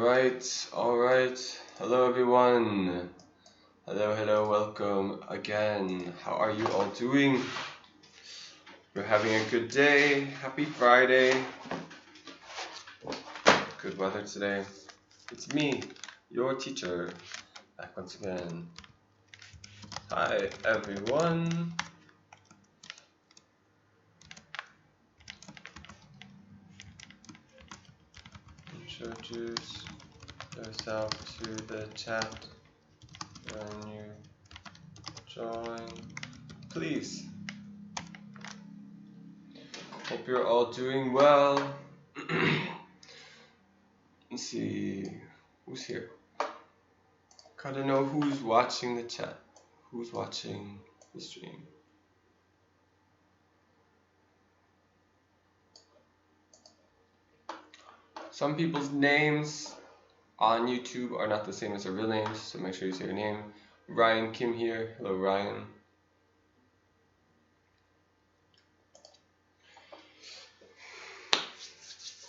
All right. Hello, everyone. Hello, welcome again. How are you all doing? You're having a good day. Happy Friday. Good weather today. It's me, your teacher, back once again. Hi, everyone. Introduce yourself to the chat when you join, please. Hope you're all doing well. Let's see, who's here? Gotta know who's watching the chat, who's watching the stream. Some people's names on YouTube are not the same as their real names, so make sure you say your name. Ryan Kim here. Hello, Ryan.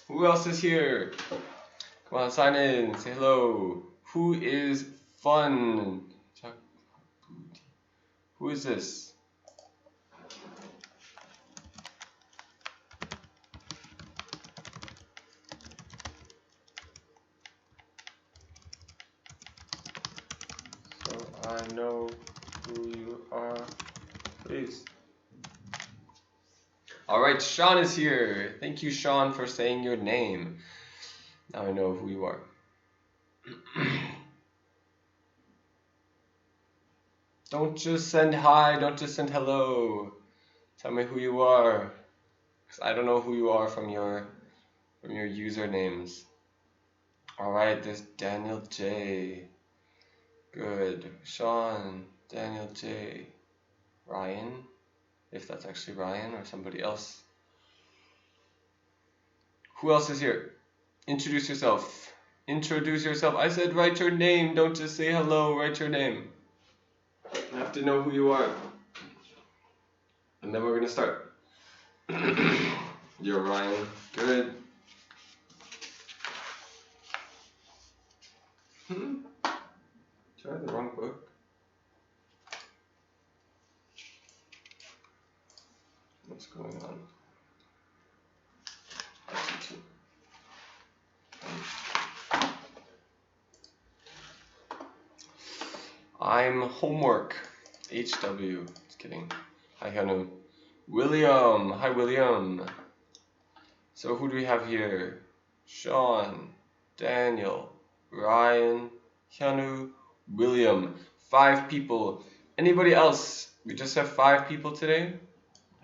Who else is here? Come on, sign in. Say hello. Who is fun? Who is this? So I know who you are, please. All right, Sean is here. Thank you, Sean, for saying your name. Now I know who you are. Don't just send hi, don't just send hello. Tell me who you are. 'Cause I don't know who you are from your usernames. All right, there's Daniel J. Good. Sean, Daniel J. Ryan, if that's actually Ryan or somebody else. Who else is here? Introduce yourself. Introduce yourself. I said write your name. Don't just say hello. Write your name. I have to know who you are. And then we're going to start. You're Ryan. Good. Try the wrong book. What's going on? I'm homework. HW. Just kidding. Hi, Hanu. William. Hi, William. So who do we have here? Sean, Daniel, Ryan, Hyunu, William. 5 people. Anybody else? We just have 5 people today?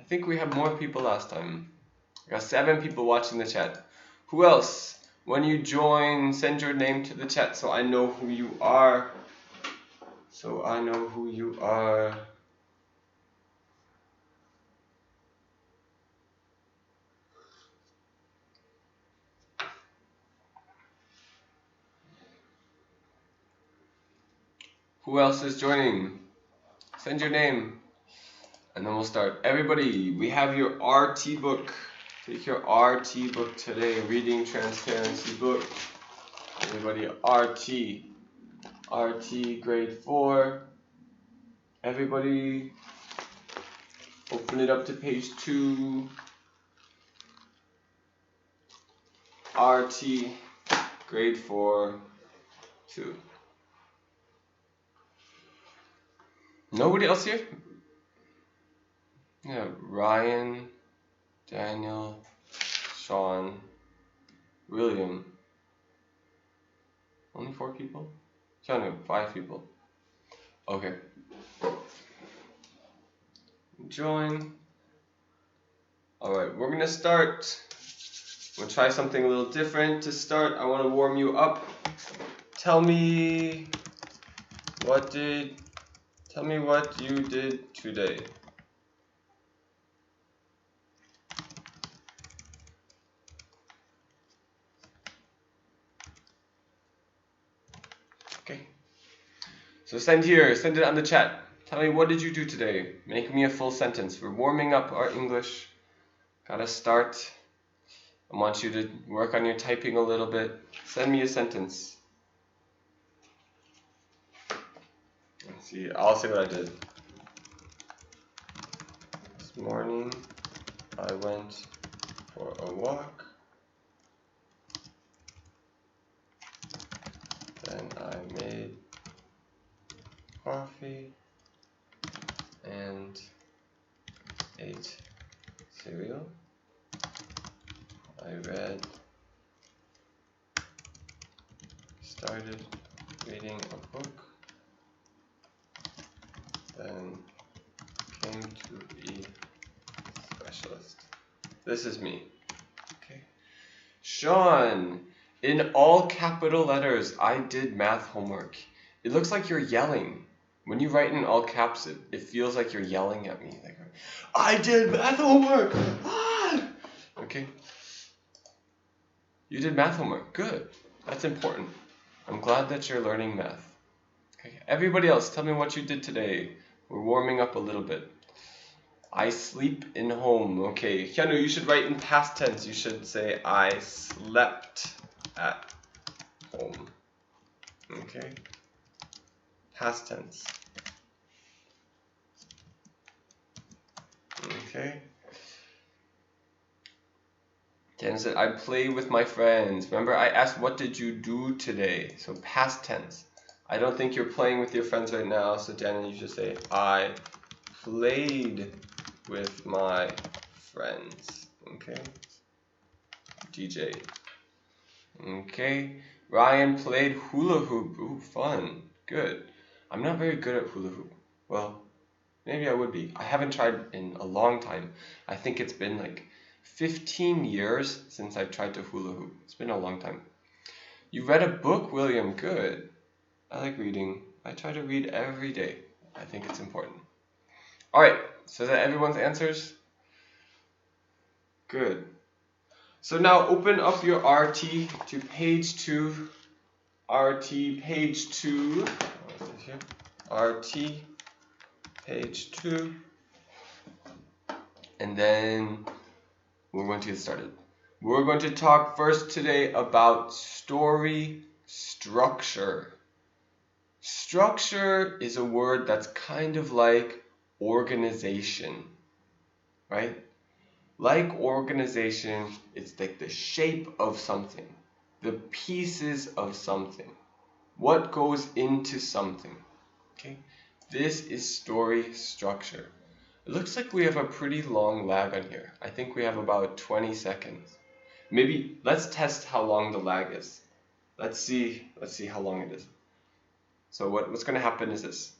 I think we had more people last time. I got 7 people watching the chat. Who else? When you join, send your name to the chat so I know who you are. So I know who you are. Who else is joining? Send your name. And then we'll start. Everybody, we have your RT book. Take your RT book today. Reading Transparency book. Everybody, RT. RT grade 4. Everybody, open it up to page 2. RT grade 4 2. Nobody else here? Yeah, Ryan, Daniel, Sean, William. Only 4 people? No, 5 people. Okay. Join. Alright, we're gonna start. We'll try something a little different to start. I want to warm you up. Tell me what you did today. Okay. So send it on the chat. Tell me, what did you do today? Make me a full sentence. We're warming up our English. Gotta start. I want you to work on your typing a little bit. Send me a sentence. Let's see, I'll say what I did. This morning I went for a walk. Then I made coffee and ate cereal. I started reading a book, then came to be a specialist. This is me. Okay. Sean, in all capital letters, I did math homework. It looks like you're yelling. When you write in all caps, it feels like you're yelling at me. Like, I did math homework! Ah! Okay. You did math homework. Good. That's important. I'm glad that you're learning math. Okay. Everybody else, tell me what you did today. We're warming up a little bit. I sleep in home. Okay. Hyunwoo, you should write in past tense. You should say, I slept at home. Okay. Past tense. Okay. Daniel said, I play with my friends. Remember, I asked, what did you do today? So past tense. I don't think you're playing with your friends right now. So Daniel, you should say, I played with my friends. Okay. DJ. Okay. Ryan played hula hoop. Ooh, fun. Good. I'm not very good at hula hoop. Well, maybe I would be. I haven't tried in a long time. I think it's been like 15 years since I tried to hula hoop. It's been a long time. You read a book, William. Good. I like reading. I try to read every day. I think it's important. Alright, so is that everyone's answers? Good. So now open up your RT to page 2. RT page 2. RT page 2. And then we're going to get started. We're going to talk first today about story structure. Structure is a word that's kind of like organization, right? Like organization, it's like the shape of something, the pieces of something, what goes into something, okay? This is story structure. It looks like we have a pretty long lag on here. I think we have about 20 seconds. Maybe let's test how long the lag is. Let's see how long it is. So what's going to happen is this.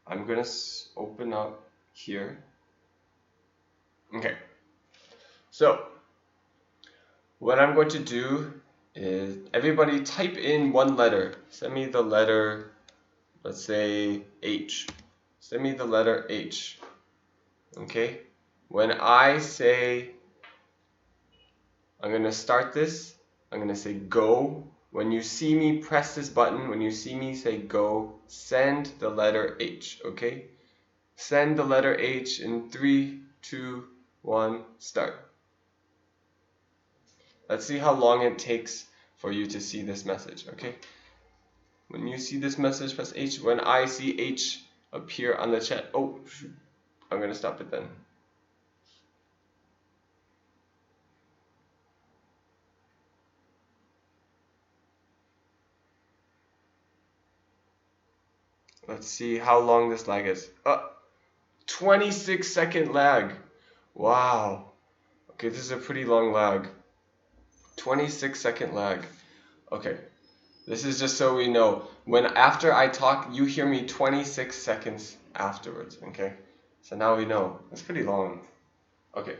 I'm going to open up here. Okay. So what I'm going to do is everybody type in one letter. Send me the letter, let's say H. Send me the letter H. Okay? When I say, I'm going to start this, I'm going to say go. When you see me press this button, when you see me say go, send the letter H, okay? Send the letter H in 3, 2, 1, start. Let's see how long it takes for you to see this message, okay? When you see this message, press H. When I see H appear on the chat, oh, shoot. I'm going to stop it then. Let's see how long this lag is. 26-second lag. Wow. Okay, this is a pretty long lag. 26-second lag. Okay. This is just so we know. When after I talk, you hear me 26 seconds afterwards. Okay. So now we know. That's pretty long. Okay.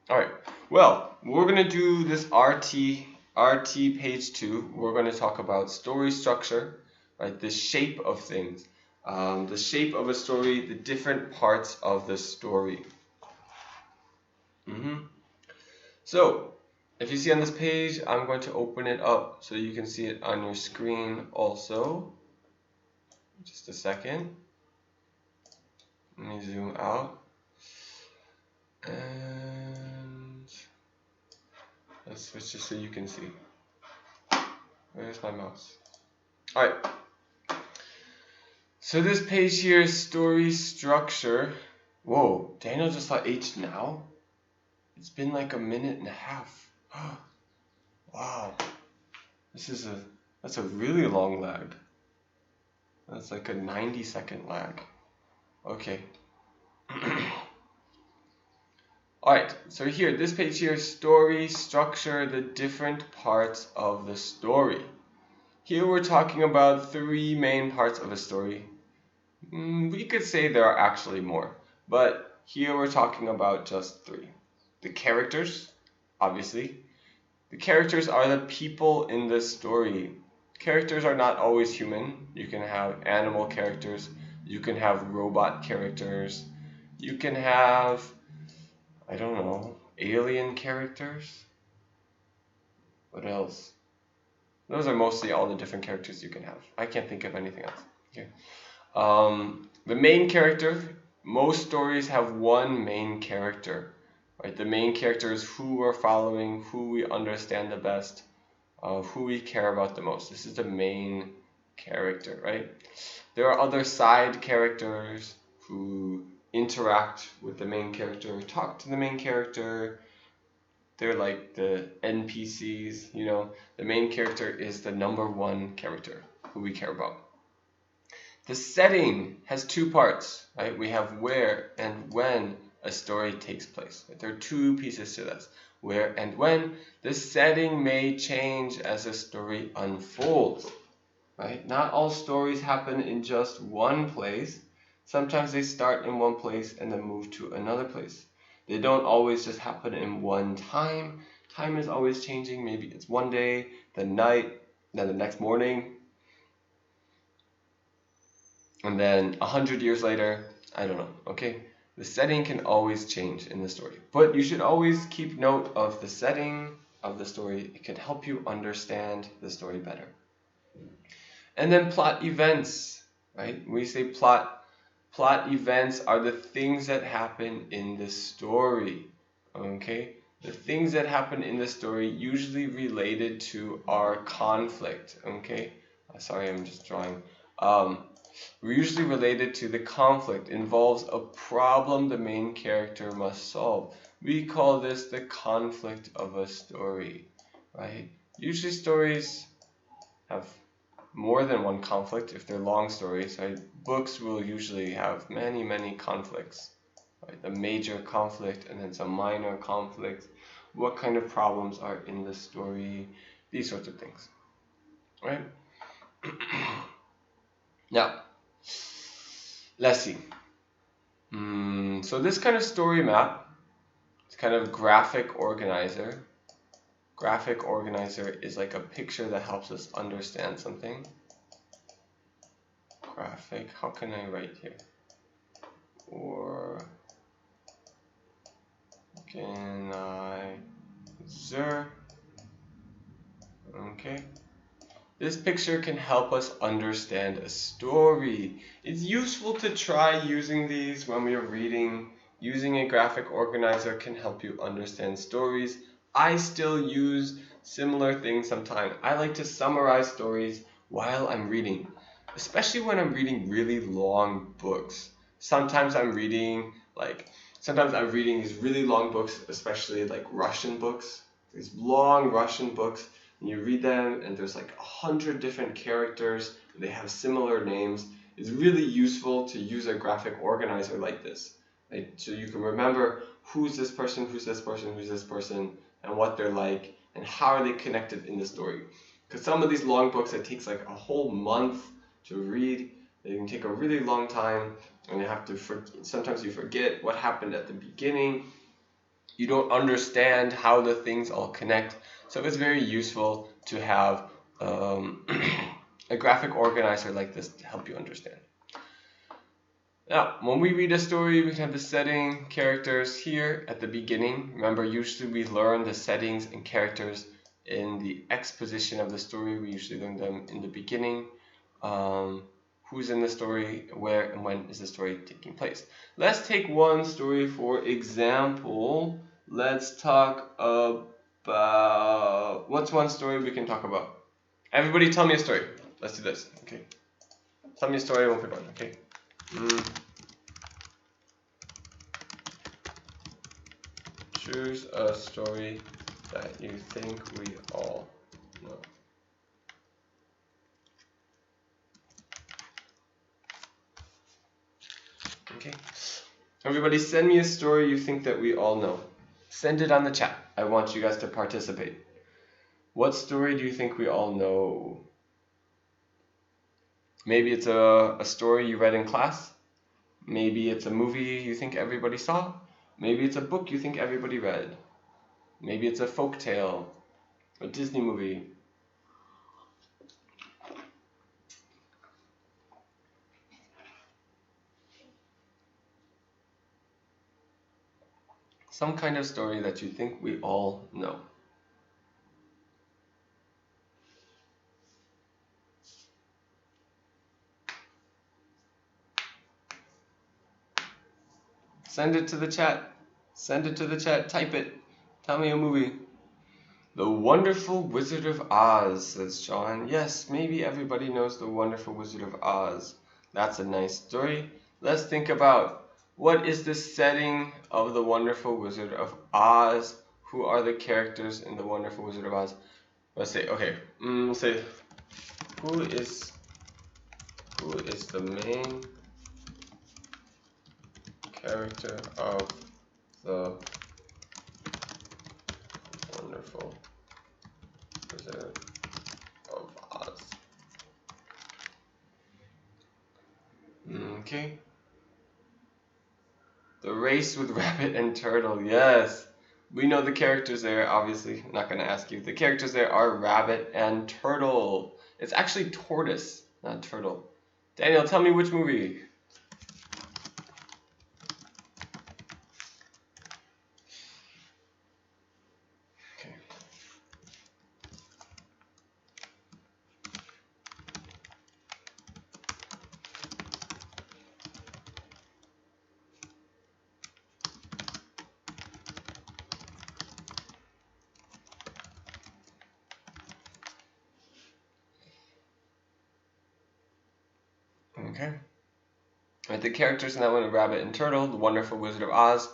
Alright. Well, we're going to do this RT page 2. We're going to talk about story structure, right? The shape of things. The shape of a story, the different parts of the story. So, if you see on this page, I'm going to open it up so you can see it on your screen also. Just a second. Let me zoom out. And let's switch just so you can see. Where's my mouse? Alright. So this page here is story structure. Whoa, Daniel just saw H now? It's been like a minute and a half. Wow. That's a really long lag. That's like a 90-second lag. Okay. Alright, so here, this page here, story structure, the different parts of the story. Here we're talking about 3 main parts of a story. We could say there are actually more, but here we're talking about just 3. The characters, obviously. The characters are the people in the story. Characters are not always human. You can have animal characters, you can have robot characters, you can have, I don't know, alien characters. What else? Those are mostly all the different characters you can have. I can't think of anything else. Okay. The main character, most stories have one main character. Right? The main character is who we're following, who we understand the best, who we care about the most. This is the main character, right? There are other side characters who interact with the main character, talk to the main character. They're like the NPCs, you know. The main character is the #1 character who we care about. The setting has 2 parts, right? We have where and when a story takes place. There are 2 pieces to this. Where and when. The setting may change as a story unfolds, right? Not all stories happen in just one place. Sometimes they start in one place and then move to another place. They don't always just happen in one time. Time is always changing. Maybe it's one day, then night, then the next morning, and then 100 years later. I don't know, okay? The setting can always change in the story. But you should always keep note of the setting of the story. It can help you understand the story better. And then plot events, right? We say plot events are the things that happen in the story, okay? The things that happen in the story usually related to our conflict, okay? Sorry, I'm just drawing. Usually related to the conflict, involves a problem the main character must solve. We call this the conflict of a story, right? Usually stories have more than one conflict if they're long stories, right? Books will usually have many conflicts, right? The major conflict and then some minor conflicts. What kind of problems are in the story? These sorts of things, right? Now, let's see. So this kind of story map, it's kind of graphic organizer. Graphic organizer is like a picture that helps us understand something. Graphic, how can I write here? Organizer. Okay. This picture can help us understand a story. It's useful to try using these when we are reading. Using a graphic organizer can help you understand stories. I still use similar things sometimes. I like to summarize stories while I'm reading, especially when I'm reading really long books. Sometimes I'm reading these really long books, especially like Russian books, these long Russian books. And you read them and there's like 100 different characters, they have similar names. It's really useful to use a graphic organizer like this, right? So you can remember who's this person, who's this person, who's this person, and what they're like, and how are they connected in the story. Because some of these long books, it takes like a whole month to read. They can take a really long time, and you have to sometimes you forget what happened at the beginning. You don't understand how the things all connect. So it's very useful to have a graphic organizer like this to help you understand. Now, when we read a story, we can have the setting, characters here at the beginning. Remember, usually we learn the settings and characters in the exposition of the story. We usually learn them in the beginning. who's in the story, where and when is the story taking place. Let's take one story for example. Let's talk about, what's one story we can talk about? Everybody tell me a story. Let's do this. Okay. Tell me a story, we'll pick one. Okay. Choose a story that you think we all know. Okay. Everybody send me a story you think that we all know. Send it on the chat. I want you guys to participate. What story do you think we all know? Maybe it's a story you read in class. Maybe it's a movie you think everybody saw. Maybe it's a book you think everybody read. Maybe it's a folk tale, a Disney movie. Some kind of story that you think we all know. Send it to the chat. Send it to the chat. Type it. Tell me a movie. The Wonderful Wizard of Oz, says Sean. Yes, maybe everybody knows The Wonderful Wizard of Oz. That's a nice story. Let's think about, what is the setting of The Wonderful Wizard of Oz? Who are the characters in The Wonderful Wizard of Oz? Let's say, okay, say, who is the main character of The Wonderful Wizard of Oz? Okay. The Race with Rabbit and Turtle. Yes. We know the characters there, obviously. I'm not going to ask you. The characters there are Rabbit and Turtle. It's actually Tortoise, not Turtle. Daniel, tell me which movie. Okay. Okay. Right, the characters in that one are Rabbit and Turtle, The Wonderful Wizard of Oz.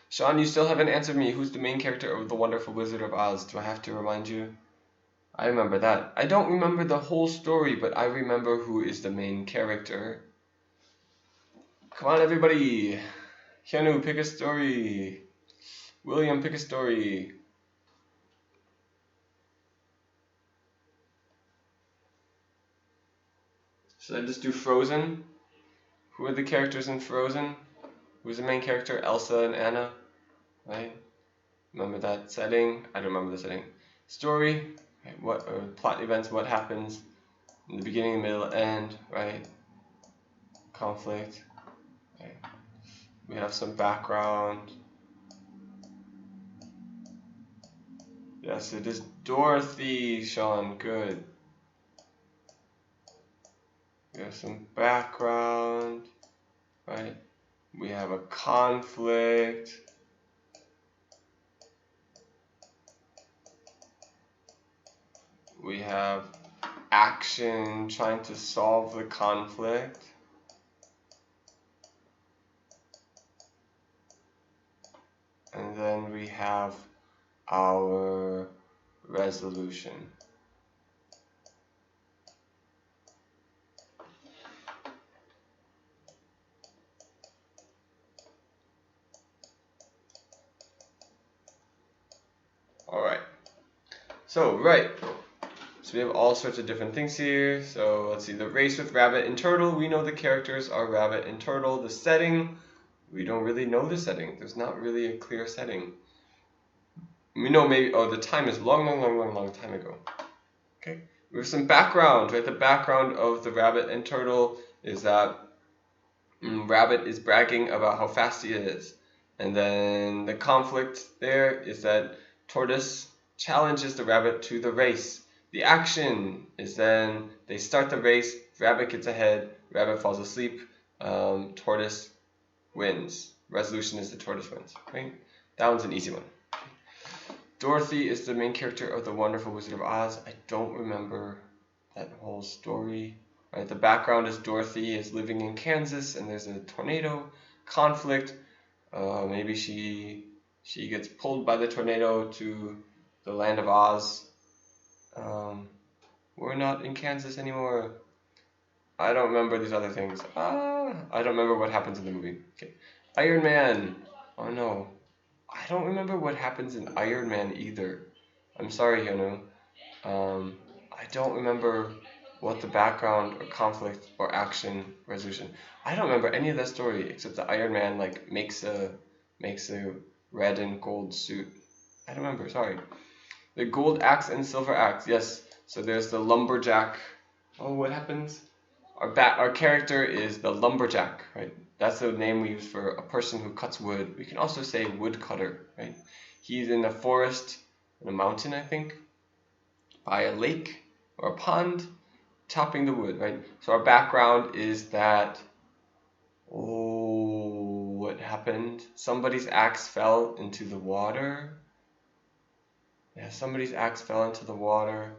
Sean, you still haven't answered me. Who's the main character of The Wonderful Wizard of Oz? Do I have to remind you? I remember that. I don't remember the whole story, but I remember who is the main character. Come on, everybody. Hyunwoo, pick a story. William, pick a story. Should I just do Frozen? Who are the characters in Frozen? Who's the main character? Elsa and Anna, right? Remember that setting? I don't remember the setting. Story, right? What plot events? What happens in the beginning, middle, end, right? Conflict, right? We have some background. Yes, it is Dorothy, Sean. Good. We have some background, right? We have a conflict. We have action, trying to solve the conflict. And then we have our resolution. Alright. So we have all sorts of different things here. So let's see, The Race with Rabbit and Turtle. We know the characters are Rabbit and Turtle. The setting, we don't really know the setting. There's not really a clear setting. We know maybe, the time is long time ago. Okay. We have some background, right? The background of the Rabbit and Turtle is that Rabbit is bragging about how fast he is. And then the conflict there is that Tortoise challenges the Rabbit to the race. The action is then they start the race, Rabbit gets ahead, Rabbit falls asleep. Tortoise wins. Resolution is the tortoise wins. Right? That one's an easy one. Dorothy is the main character of The Wonderful Wizard of Oz. I don't remember that whole story. Right, the background is Dorothy is living in Kansas and there's a tornado conflict. Maybe she gets pulled by the tornado to the land of Oz. We're not in Kansas anymore. I don't remember these other things. I don't remember what happens in the movie. Okay. Iron Man. Oh no. I don't remember what happens in Iron Man either. I'm sorry, Hyunwoo. I don't remember what the background or conflict or action resolution. I don't remember any of that story except that Iron Man like makes a red and gold suit. I don't remember. Sorry. The gold axe and silver axe. Yes. So there's the lumberjack. Oh, what happens? Our character is the lumberjack, right? That's the name we use for a person who cuts wood. We can also say woodcutter, right? He's in a forest, in a mountain, I think, by a lake or a pond, chopping the wood, right? So our background is that, oh, what happened? Somebody's axe fell into the water. Yeah, somebody's axe fell into the water.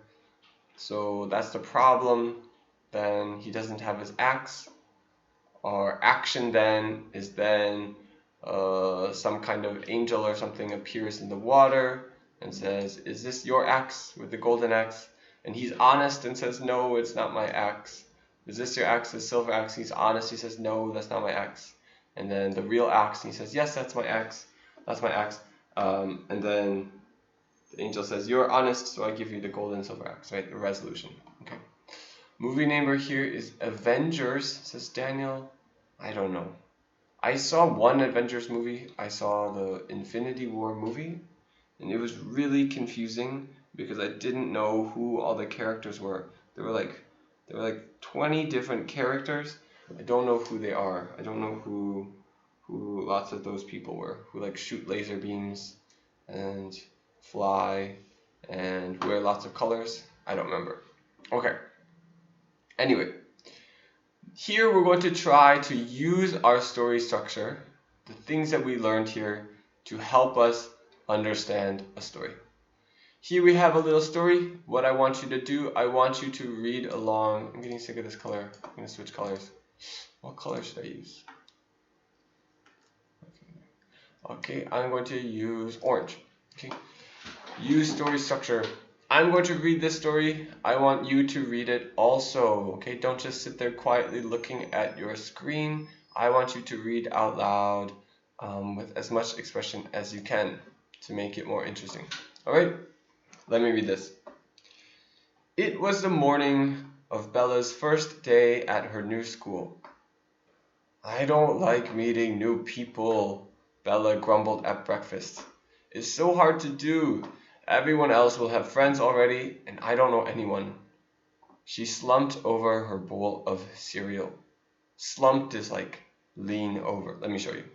So that's the problem. Then he doesn't have his axe. Our action then is some kind of angel or something appears in the water and says, "Is this your axe with the golden axe?" And he's honest and says, "No, it's not my axe." "Is this your axe, the silver axe?" He's honest, he says, "No, that's not my axe." And then the real axe, and he says, "Yes, that's my axe. That's my axe." And then the angel says, "You're honest, so I give you the golden silver axe," right? The resolution. Okay. Movie number here is Avengers, says Daniel. I don't know. I saw one Avengers movie. I saw the Infinity War movie, and it was really confusing because I didn't know who all the characters were. There were like 20 different characters. I don't know who they are. I don't know who lots of those people were. Who like shoot laser beams and fly and wear lots of colors. I don't remember. Okay. Anyway, here we're going to try to use our story structure, the things that we learned here, to help us understand a story. Here we have a little story. What I want you to do, I want you to read along. I'm getting sick of this color. I'm going to switch colors. What color should I use? Okay, I'm going to use orange. Okay, use story structure. I'm going to read this story. I want you to read it also. Okay, don't just sit there quietly looking at your screen. I want you to read out loud with as much expression as you can to make it more interesting. All right, let me read this. It was the morning of Bella's first day at her new school. "I don't like meeting new people," Bella grumbled at breakfast. "It's so hard to do. Everyone else will have friends already, and I don't know anyone." She slumped over her bowl of cereal. Slumped is like lean over. Let me show you.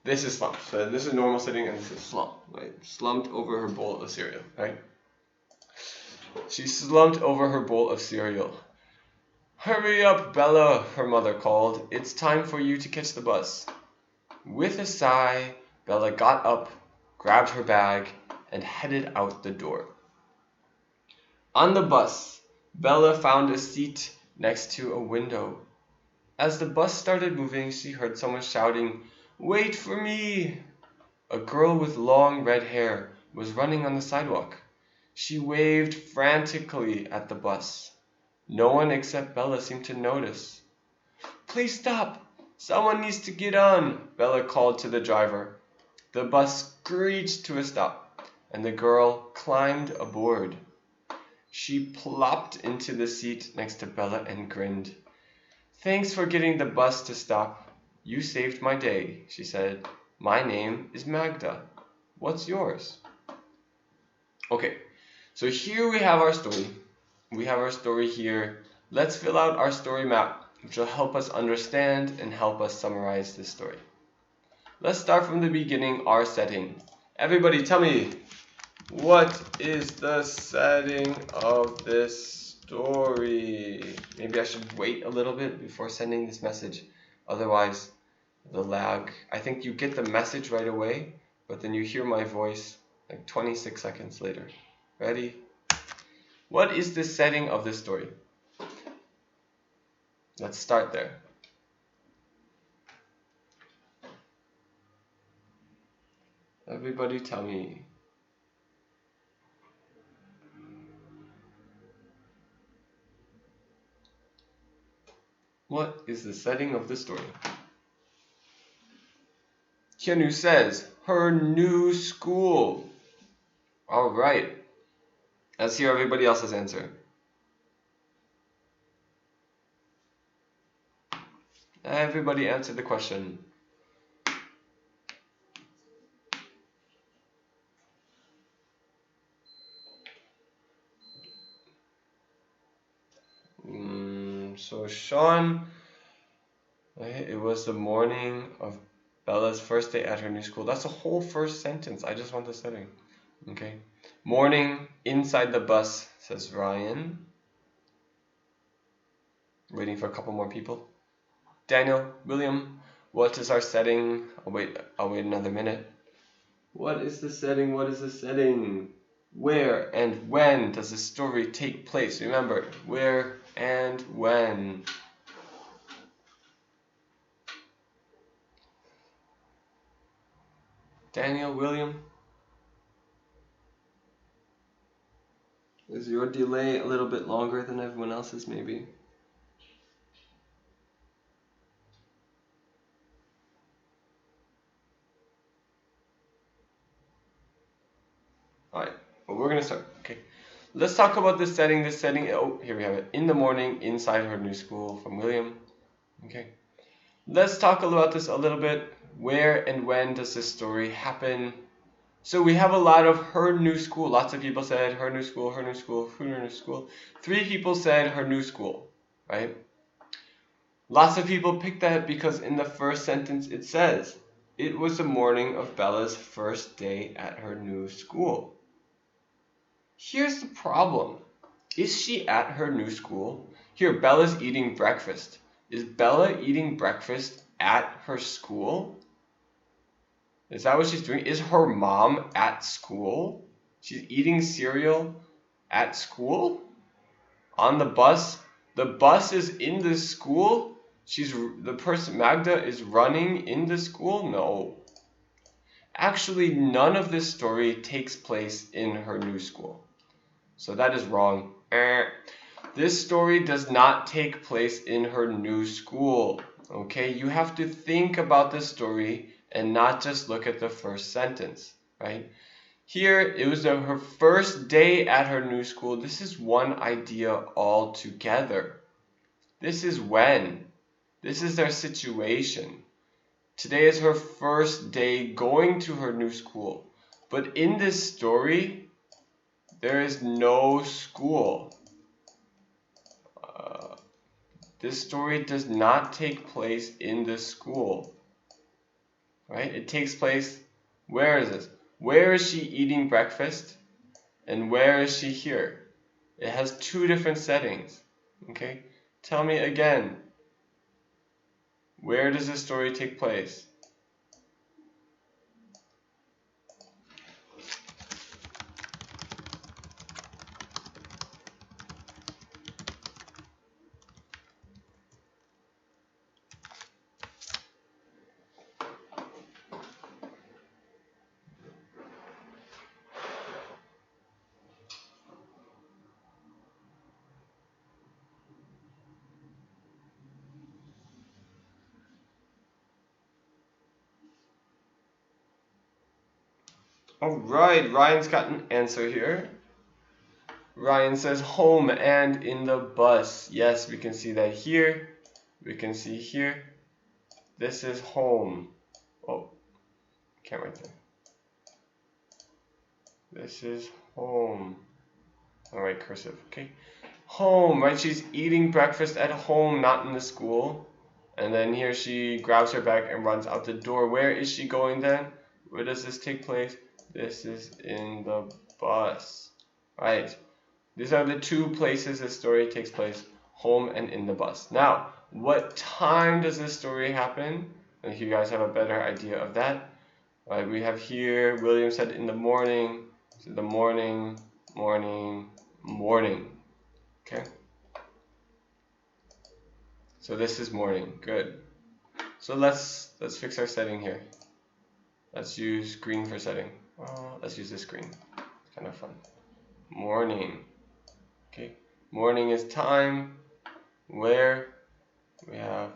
This is slumped. So this is normal sitting, and this is slump. Right? Slumped over her bowl of cereal. Right? She slumped over her bowl of cereal. "Hurry up, Bella," her mother called. "It's time for you to catch the bus." With a sigh, Bella got up, grabbed her bag, and headed out the door. On the bus, Bella found a seat next to a window. As the bus started moving, she heard someone shouting, "Wait for me!" A girl with long red hair was running on the sidewalk. She waved frantically at the bus. No one except Bella seemed to notice. "Please stop! Someone needs to get on," Bella called to the driver. The bus screeched to a stop, and the girl climbed aboard. She plopped into the seat next to Bella and grinned. "Thanks for getting the bus to stop. You saved my day," she said. "My name is Magda. What's yours?" Okay, so here we have our story. We have our story here. Let's fill out our story map, which will help us understand and help us summarize this story. Let's start from the beginning, our setting. Everybody tell me, what is the setting of this story. Maybe I should wait a little bit before sending this message. Otherwise, the lag. I think you get the message right away, but then you hear my voice like 26 seconds later. Ready? What is the setting of this story? Let's start there. Everybody tell me. What is the setting of the story? Hyunwoo says, her new school. Alright. Let's hear everybody else's answer. Everybody answered the question. So Sean, it was the morning of Bella's first day at her new school. That's the whole first sentence. I just want the setting. Okay. Morning inside the bus, says Ryan. Waiting for a couple more people. Daniel, William, what is our setting? I'll wait another minute. What is the setting? What is the setting? Where and when does the story take place? Remember, where and when. Daniel, William, is your delay a little bit longer than everyone else's maybe? Alright, well, we're going to start. Okay, let's talk about this setting. Oh, here we have it. In the morning, inside her new school, from William. Okay, let's talk about this a little bit. Where and when does this story happen? So we have a lot of her new school. Lots of people said her new school, her new school, her new school. 3 people said her new school, right? Lots of people picked that because in the first sentence it says, it was the morning of Bella's first day at her new school. Here's the problem. Is she at her new school? Here, Bella's eating breakfast. Is Bella eating breakfast at her school? Is that what she's doing? Is her mom at school? She's eating cereal at school? On the bus? The bus is in the school? Magda is running in the school? No. Actually, none of this story takes place in her new school. So that is wrong. This story does not take place in her new school. Okay, you have to think about the story and not just look at the first sentence, right? Here, it was her first day at her new school. This is one idea altogether. This is when. This is their situation. Today is her first day going to her new school. But in this story, there is no school. This story does not take place in the school. Right? It takes place, where is this? Where is she eating breakfast? And where is she here? It has 2 different settings. Okay? Tell me again. Where does this story take place? Alright, Ryan's got an answer here. Ryan says home and in the bus. Yes, we can see that here. We can see here. This is home. Oh, can't write there. This is home. Alright, cursive. Okay. Home, right? She's eating breakfast at home, not in the school. And then here she grabs her bag and runs out the door. Where is she going then? Where does this take place? This is in the bus. Right. These are the two places this story takes place, home and in the bus. Now, what time does this story happen? If you guys have a better idea of that. All right, we have here, William said in the morning, so the morning, morning, morning. Okay. So this is morning, good. So let's fix our setting here. Let's use green for setting. Let's use this green. It's kind of fun. Morning. Okay. Morning is time where we have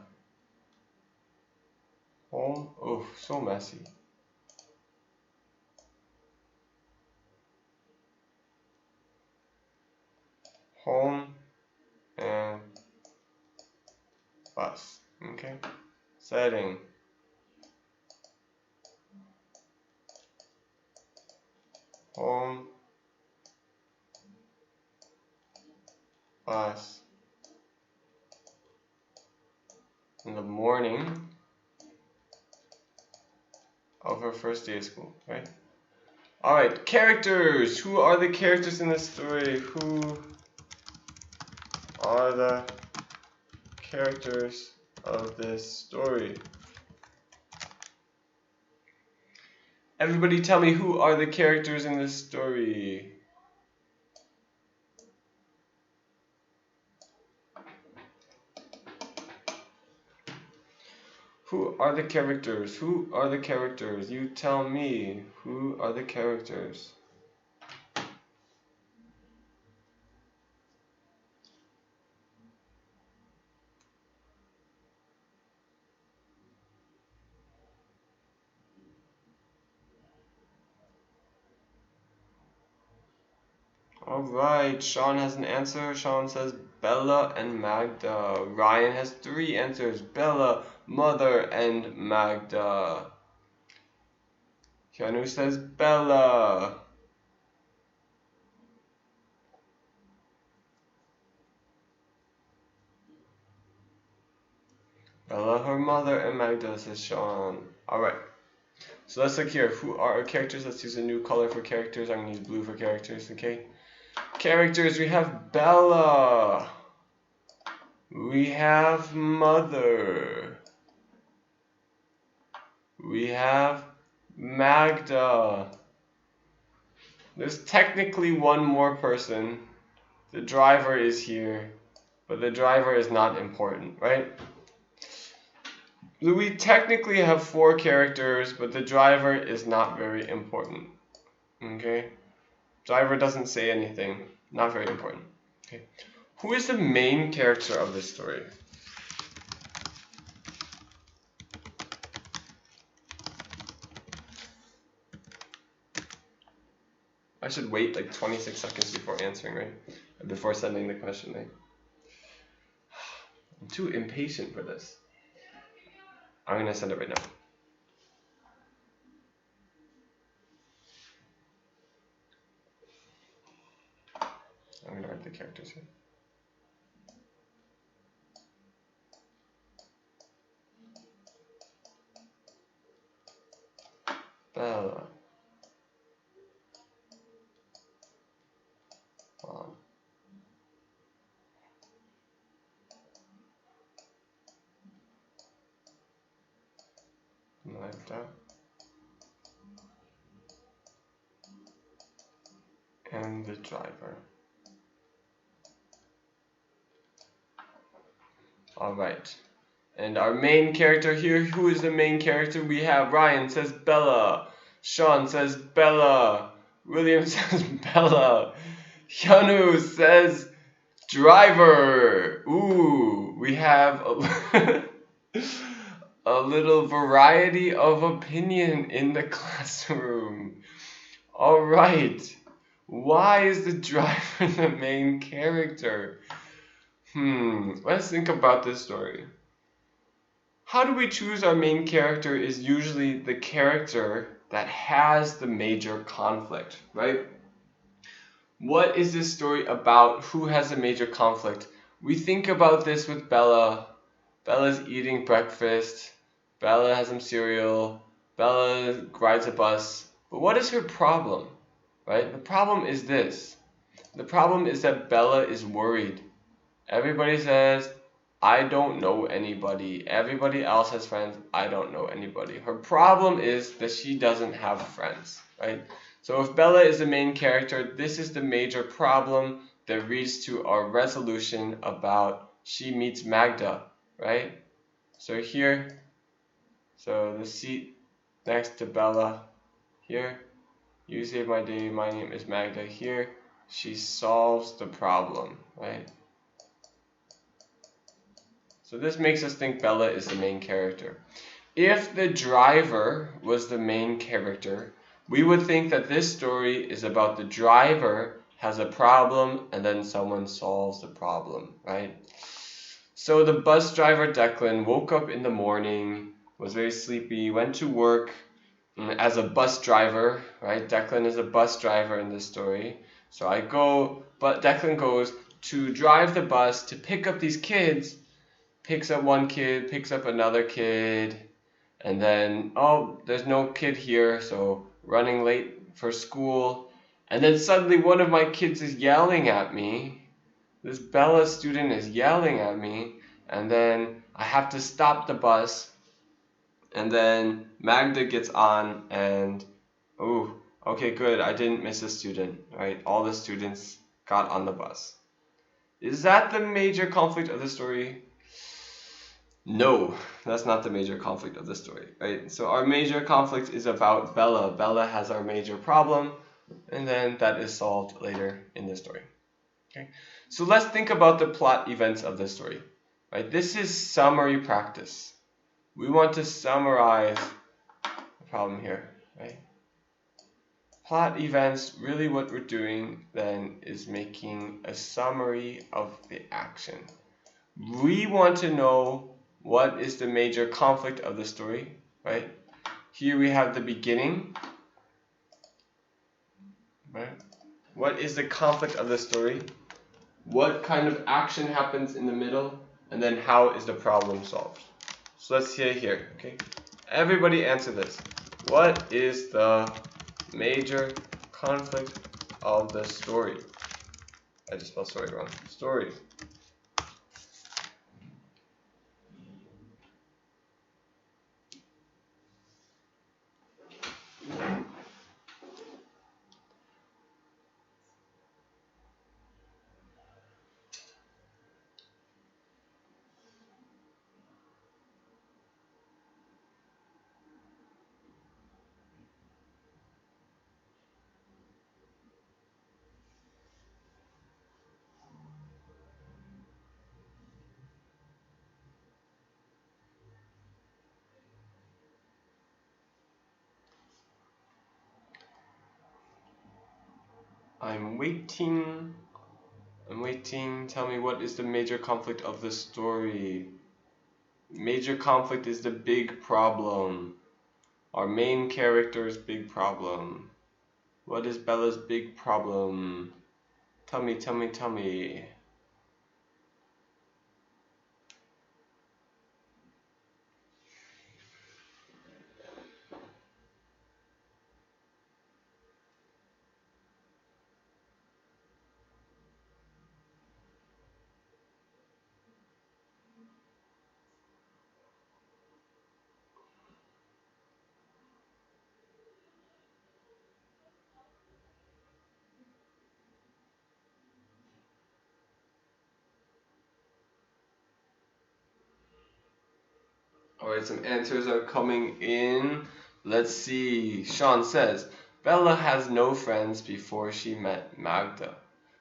home. Oh, so messy. Home and bus. Okay. Setting. Home, bus, in the morning of her first day of school, right? Alright, characters! Who are the characters in this story? Who are the characters of this story? Everybody tell me, who are the characters in this story? Who are the characters? Who are the characters? You tell me, who are the characters? Alright, Sean has an answer. Sean says Bella and Magda. Ryan has 3 answers. Bella, Mother, and Magda. Keanu says Bella. Bella, her mother, and Magda, says Sean. Alright, so let's look here. Who are our characters? Let's use a new color for characters. I'm going to use blue for characters, okay? Characters, we have Bella. We have Mother. We have Magda. There's technically one more person. The driver is here, but the driver is not important, right? We technically have 4 characters, but the driver is not very important. Okay? Driver doesn't say anything. Not very important. Okay. Who is the main character of this story? I should wait like 26 seconds before answering, right? Before sending the question, right? I'm too impatient for this. I'm gonna send it right now. I'm gonna write the characters here. Bella. Magda. And the driver. Alright. And our main character here, who is the main character? We have Ryan says Bella. Sean says Bella. William says Bella. Hyunwoo says driver. Ooh, we have a little variety of opinion in the classroom. Alright. Why is the driver the main character? Let's think about this story. How do we choose our main character is usually the character that has the major conflict, right? What is this story about? Who has a major conflict? We think about this with Bella. Bella's eating breakfast. Bella has some cereal. Bella rides a bus. But what is her problem, right? The problem is this. The problem is that Bella is worried. Everybody says, I don't know anybody. Everybody else has friends. I don't know anybody. Her problem is that she doesn't have friends, right? So if Bella is the main character, this is the major problem that leads to our resolution about she meets Magda, right? So here, so the seat next to Bella here, you save my day, my name is Magda here. She solves the problem, right? So this makes us think Bella is the main character. If the driver was the main character, we would think that this story is about the driver has a problem and then someone solves the problem, right? So the bus driver Declan woke up in the morning, was very sleepy, went to work as a bus driver, right? Declan is a bus driver in this story. So but Declan goes to drive the bus to pick up these kids, picks up one kid, picks up another kid, and then, oh, there's no kid here, so running late for school. And then suddenly one of my kids is yelling at me. This Bella student is yelling at me, and then I have to stop the bus. And then Magda gets on, and oh, okay, good, I didn't miss a student, right? All the students got on the bus. Is that the major conflict of the story? No, that's not the major conflict of the story, right? So our major conflict is about Bella. Bella has our major problem, and then that is solved later in the story. Okay, so let's think about the plot events of this story, right? This is summary practice. We want to summarize the problem here, right? Plot events, really what we're doing then is making a summary of the action. We want to know what is the major conflict of the story, right? Here we have the beginning, right? What is the conflict of the story? What kind of action happens in the middle? And then how is the problem solved? So let's see here, okay? Everybody answer this. What is the major conflict of the story? I just spelled story wrong. Story. I'm waiting. Tell me, what is the major conflict of the story? Major conflict is the big problem. Our main character's big problem. What is Bella's big problem? Tell me, tell me, tell me. Alright, some answers are coming in. Let's see. Sean says, Bella has no friends before she met Magda.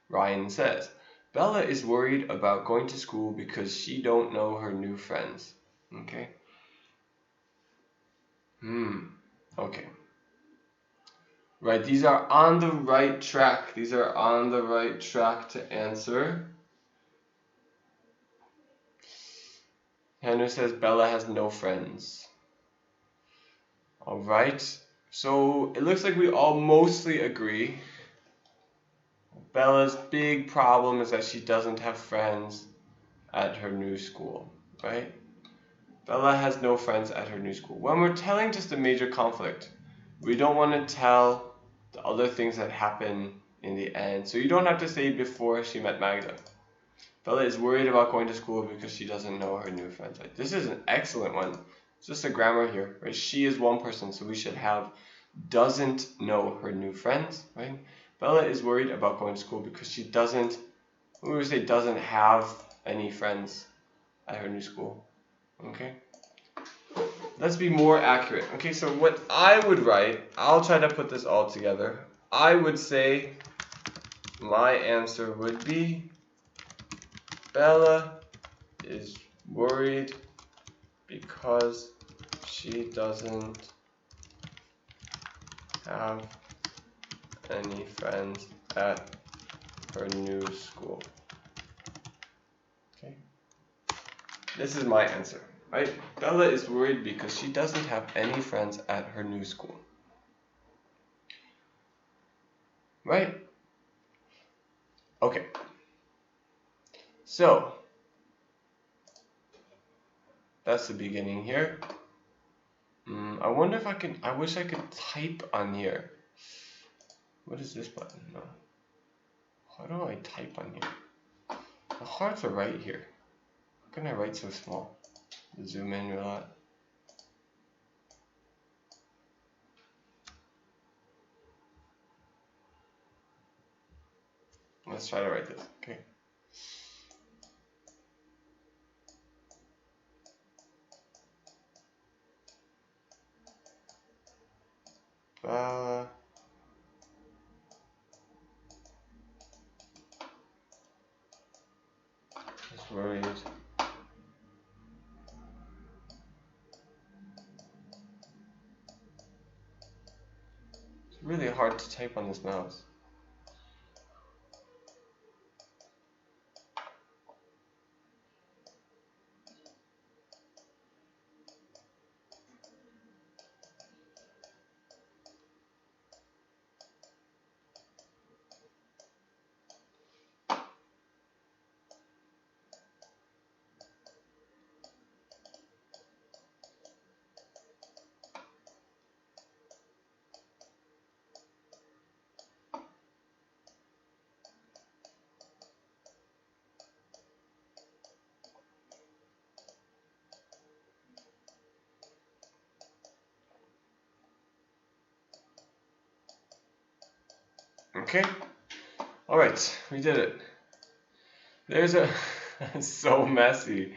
Ryan says, Bella is worried about going to school because she don't know her new friends. Okay. Okay. Right, these are on the right track. These are on the right track to answer. Hannah says Bella has no friends. Alright, so it looks like we all mostly agree. Bella's big problem is that she doesn't have friends at her new school, right? Bella has no friends at her new school. When we're telling just a major conflict, we don't want to tell the other things that happen in the end. So you don't have to say before she met Magda. Bella is worried about going to school because she doesn't know her new friends. Right? This is an excellent one. It's just a grammar here, right? She is one person, so we should have doesn't know her new friends, right? Bella is worried about going to school because she doesn't, we would say doesn't have any friends at her new school, okay? Let's be more accurate. Okay, so what I would write, I'll try to put this all together. I would say my answer would be Bella is worried because she doesn't have any friends at her new school. Okay, this is my answer, right? Bella is worried because she doesn't have any friends at her new school, right? Okay, so that's the beginning here. I wonder if I can, I wish I could type on here. What is this button? No. How do I type on here? The hearts are right here. How can I write so small? Zoom in a lot. Let's try to write this, okay? Bella is worried it's really hard to type on this mouse. Okay, all right, we did it. There's a, it's so messy.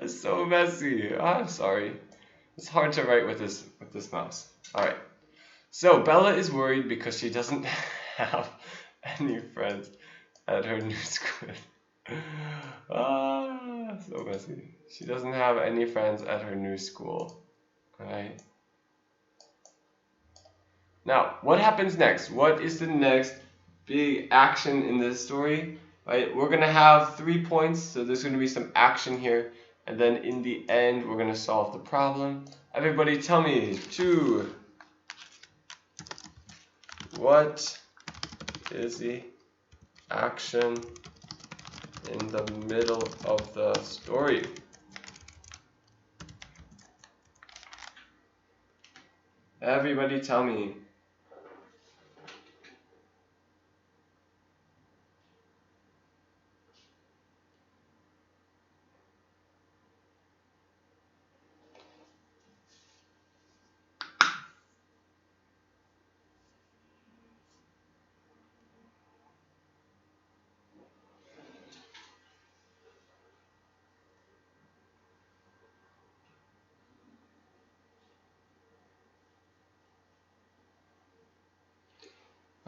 It's so messy. Oh, I'm sorry. It's hard to write with this mouse. All right. So Bella is worried because she doesn't have any friends at her new school. Ah, so messy. She doesn't have any friends at her new school. All right. Now, what happens next? What is the next big action in this story? Right, we're gonna have 3 points, so there's gonna be some action here, and then in the end, we're gonna solve the problem. Everybody, tell me, 2. What is the action in the middle of the story? Everybody, tell me.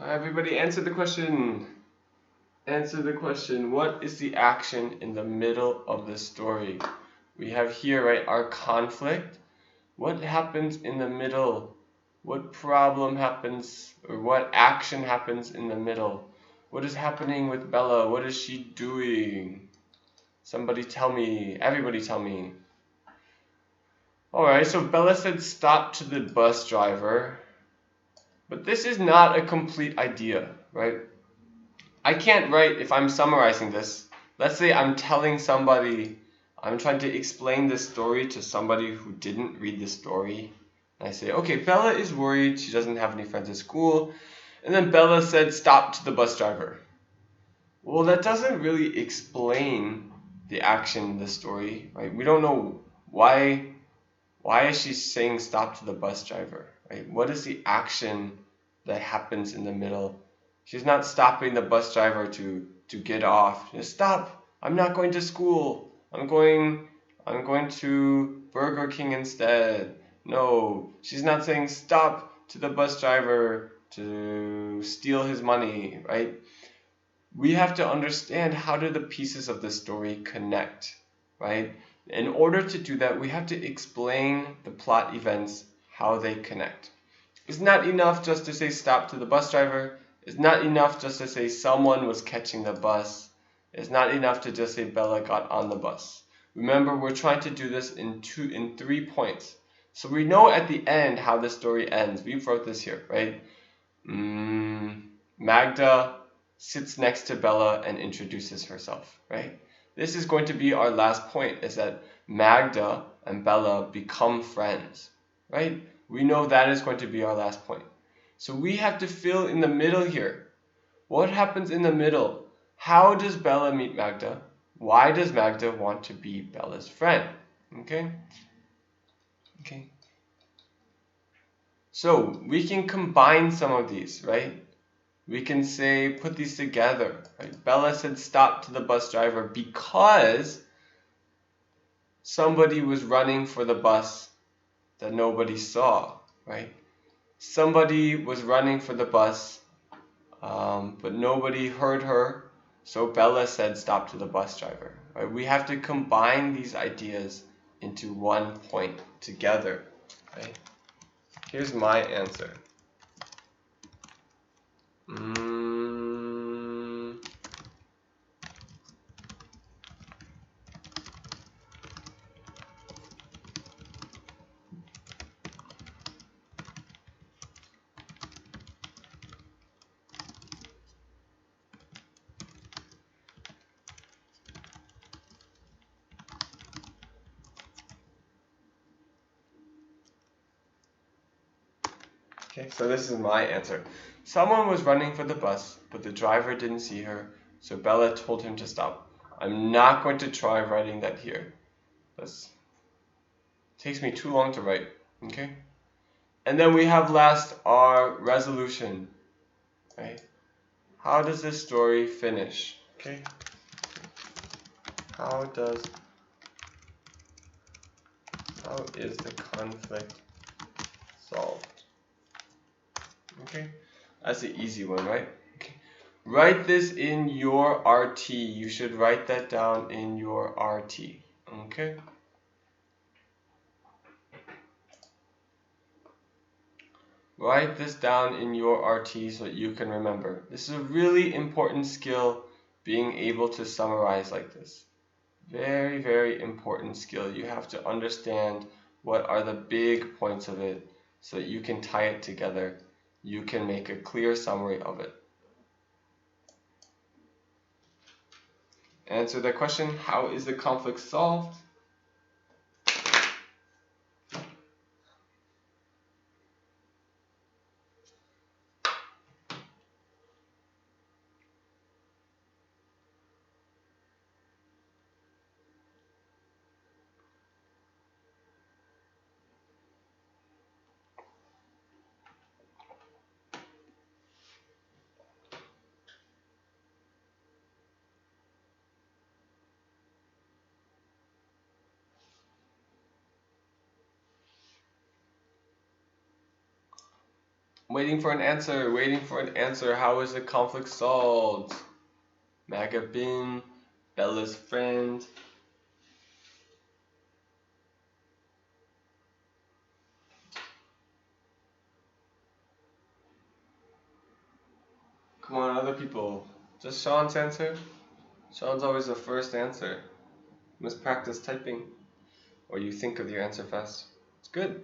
Everybody, answer the question. Answer the question. What is the action in the middle of the story? We have here, right, our conflict. What happens in the middle? What problem happens, or what action happens in the middle? What is happening with Bella? What is she doing? Somebody tell me. Everybody tell me. Alright, so Bella said stop to the bus driver. But this is not a complete idea, right? I can't write, if I'm summarizing this, let's say I'm telling somebody, I'm trying to explain this story to somebody who didn't read the story. And I say, okay, Bella is worried she doesn't have any friends at school. And then Bella said, "Stop," to the bus driver. Well, that doesn't really explain the action in the story, right? We don't know why is she saying stop to the bus driver, right? What is the action that happens in the middle? She's not stopping the bus driver to get off. Just stop. I'm not going to school. I'm going to Burger King instead. No, she's not saying stop to the bus driver to steal his money, right? We have to understand how do the pieces of the story connect, right? In order to do that, we have to explain the plot events, how they connect. It's not enough just to say stop to the bus driver. It's not enough just to say someone was catching the bus. It's not enough to just say Bella got on the bus. Remember, we're trying to do this in 3 points. So we know at the end how the story ends. We wrote this here, right? Magda sits next to Bella and introduces herself, right? This is going to be our last point, is that Magda and Bella become friends, right? We know that is going to be our last point. So we have to fill in the middle here. What happens in the middle? How does Bella meet Magda? Why does Magda want to be Bella's friend? Okay? So we can combine some of these, right? We can say, put these together, right? Bella said stop to the bus driver because somebody was running for the bus that nobody saw, right? Somebody was running for the bus, but nobody heard her, so Bella said stop to the bus driver, right? We have to combine these ideas into one point together, right? Here's my answer. Okay, so this is my answer. Someone was running for the bus, but the driver didn't see her, so Bella told him to stop. I'm not going to try writing that here. This takes me too long to write, okay? And then we have last our resolution, right? How does this story finish, okay? How is the conflict solved? Okay, that's the easy one, right? Okay. Write this in your RT. You should write that down in your RT. Okay. Write this down in your RT so that you can remember. This is a really important skill, being able to summarize like this. Very, very important skill. You have to understand what are the big points of it so that you can tie it together. You can make a clear summary of it. Answer the question, how is the conflict solved? Waiting for an answer, waiting for an answer. How is the conflict solved? Magda Bin, Bella's friend. Come on, other people. Just Sean's answer? Sean's always the first answer. You must practice typing, or you think of your answer fast. It's good.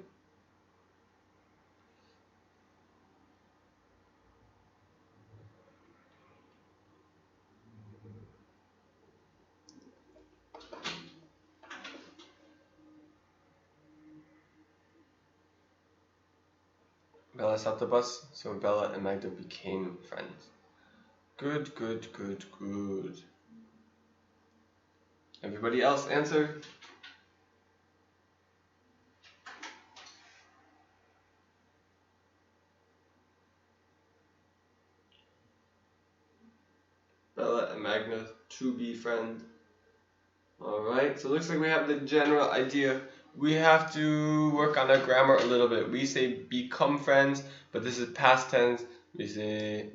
Bella stopped the bus, so Bella and Magda became friends. Good, good, good, good. Everybody else answer? Bella and Magda to be friends. Alright, so it looks like we have the general idea. We have to work on our grammar a little bit. We say become friends, but this is past tense. We say,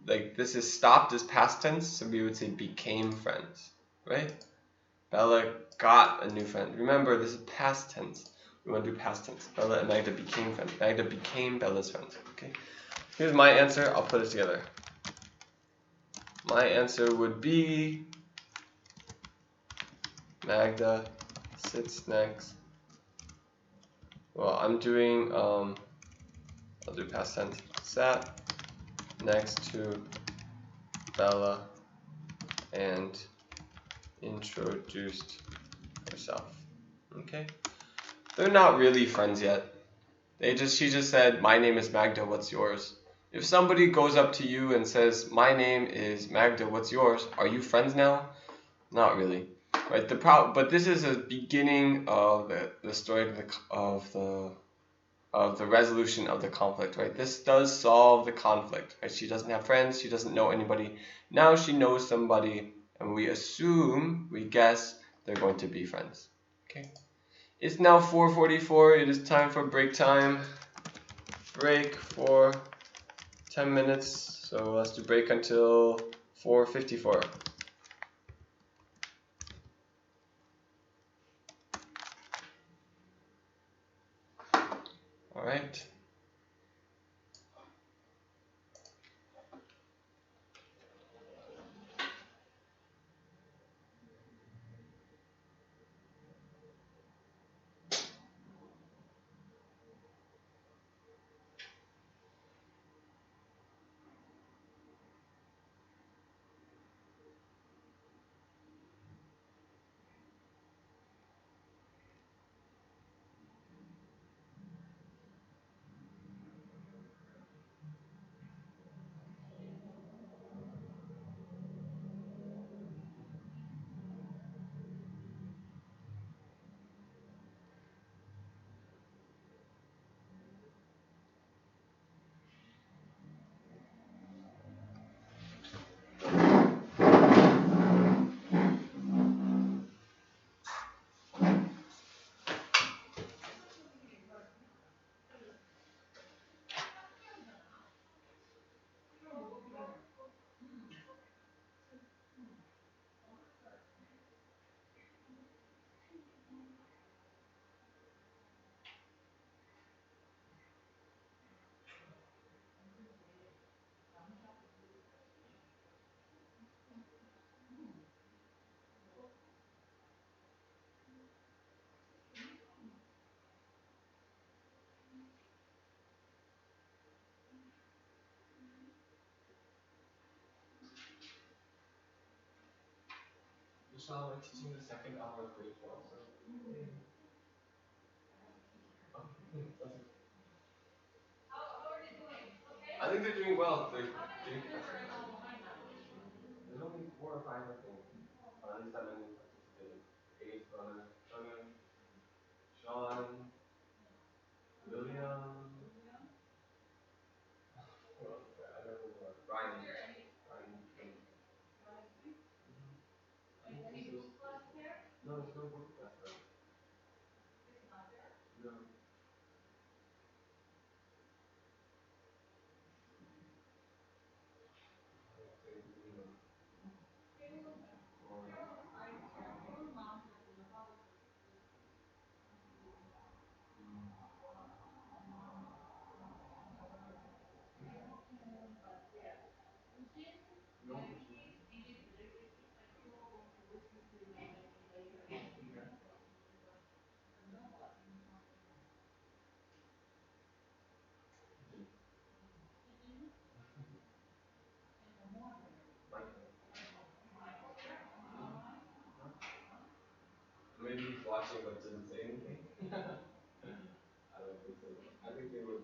like, this is stopped as past tense, so we would say became friends, right? Bella got a new friend. Remember, this is past tense. We want to do past tense. Bella and Magda became friends. Magda became Bella's friend, okay? Here's my answer. I'll put it together. My answer would be Magda sits next. Well, I'm doing, I'll do past tense. Sat next to Bella and introduced herself. Okay? They're not really friends yet. She just said, my name is Magda, what's yours? If somebody goes up to you and says, my name is Magda, what's yours? Are you friends now? Not really. Right? But this is a beginning of the story of the resolution of the conflict, right? This does solve the conflict, right? She doesn't have friends, she doesn't know anybody. Now she knows somebody, and we guess they're going to be friends. Okay. It's now 4:44. It is time for break time. Break for 10 minutes. So let's do break until 4:54. All right. Michelle, we're teaching the second hour of grade 12, so. I think they're doing well. They're doing There's only 4 or 5, I think. At least that many participated. Ace, Gunnar, Sean, William. Who else is there? I don't know who else. Ryan. Ryan. No, there's no work class right? No. Maybe he's watching but doesn't say anything. I don't think so. I think they would.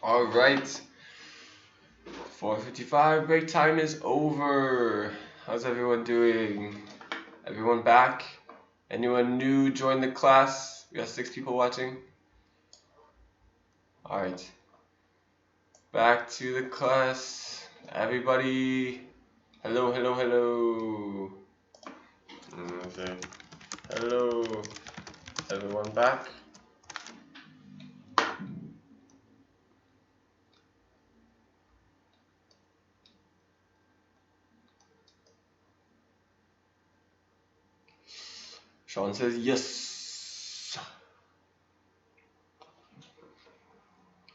All right. 4:55. Break time is over. How's everyone doing? Everyone back? Anyone new join the class? We got 6 people watching. All right. Back to the class. Everybody. Hello, hello, hello. Okay. Hello. Everyone back? Sean says yes.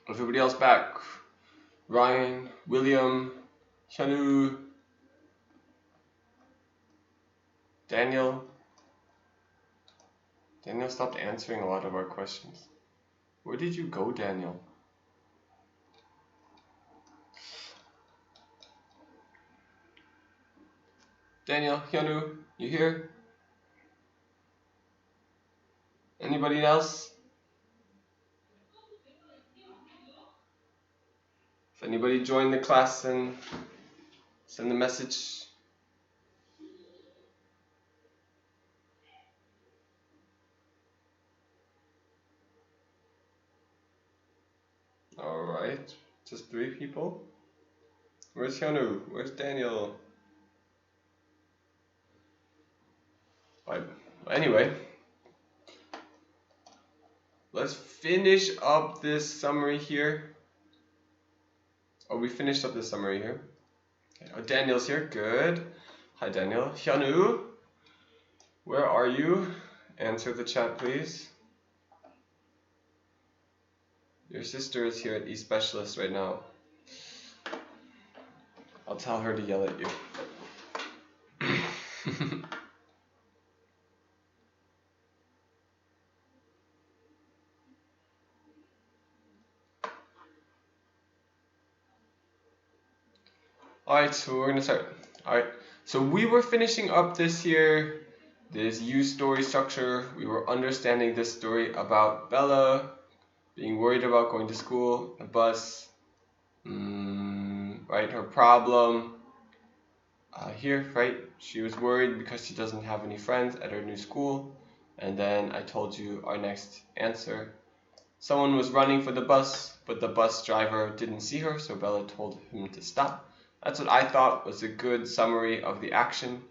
Everybody else back? Ryan, William, Shanu, Daniel. Daniel stopped answering a lot of our questions. Where did you go, Daniel? Daniel, Hyunu, you here? Anybody else? If anybody joined the class, then send a message. Alright, just 3 people. Where's Hyunu? Where's Daniel? Right. Anyway, let's finish up this summary here. Oh, we finished up this summary here. Okay. Oh, Daniel's here. Good. Hi, Daniel. Hyunu, where are you? Answer the chat, please. Your sister is here at eSpecialist right now. I'll tell her to yell at you. Alright, so we're gonna start. Alright, so we were finishing up this here, this U story structure. We were understanding this story about Bella being worried about going to school, the bus, right, her problem, here, right? She was worried because she doesn't have any friends at her new school. And then I told you our next answer. Someone was running for the bus, but the bus driver didn't see her, so Bella told him to stop. That's what I thought was a good summary of the action.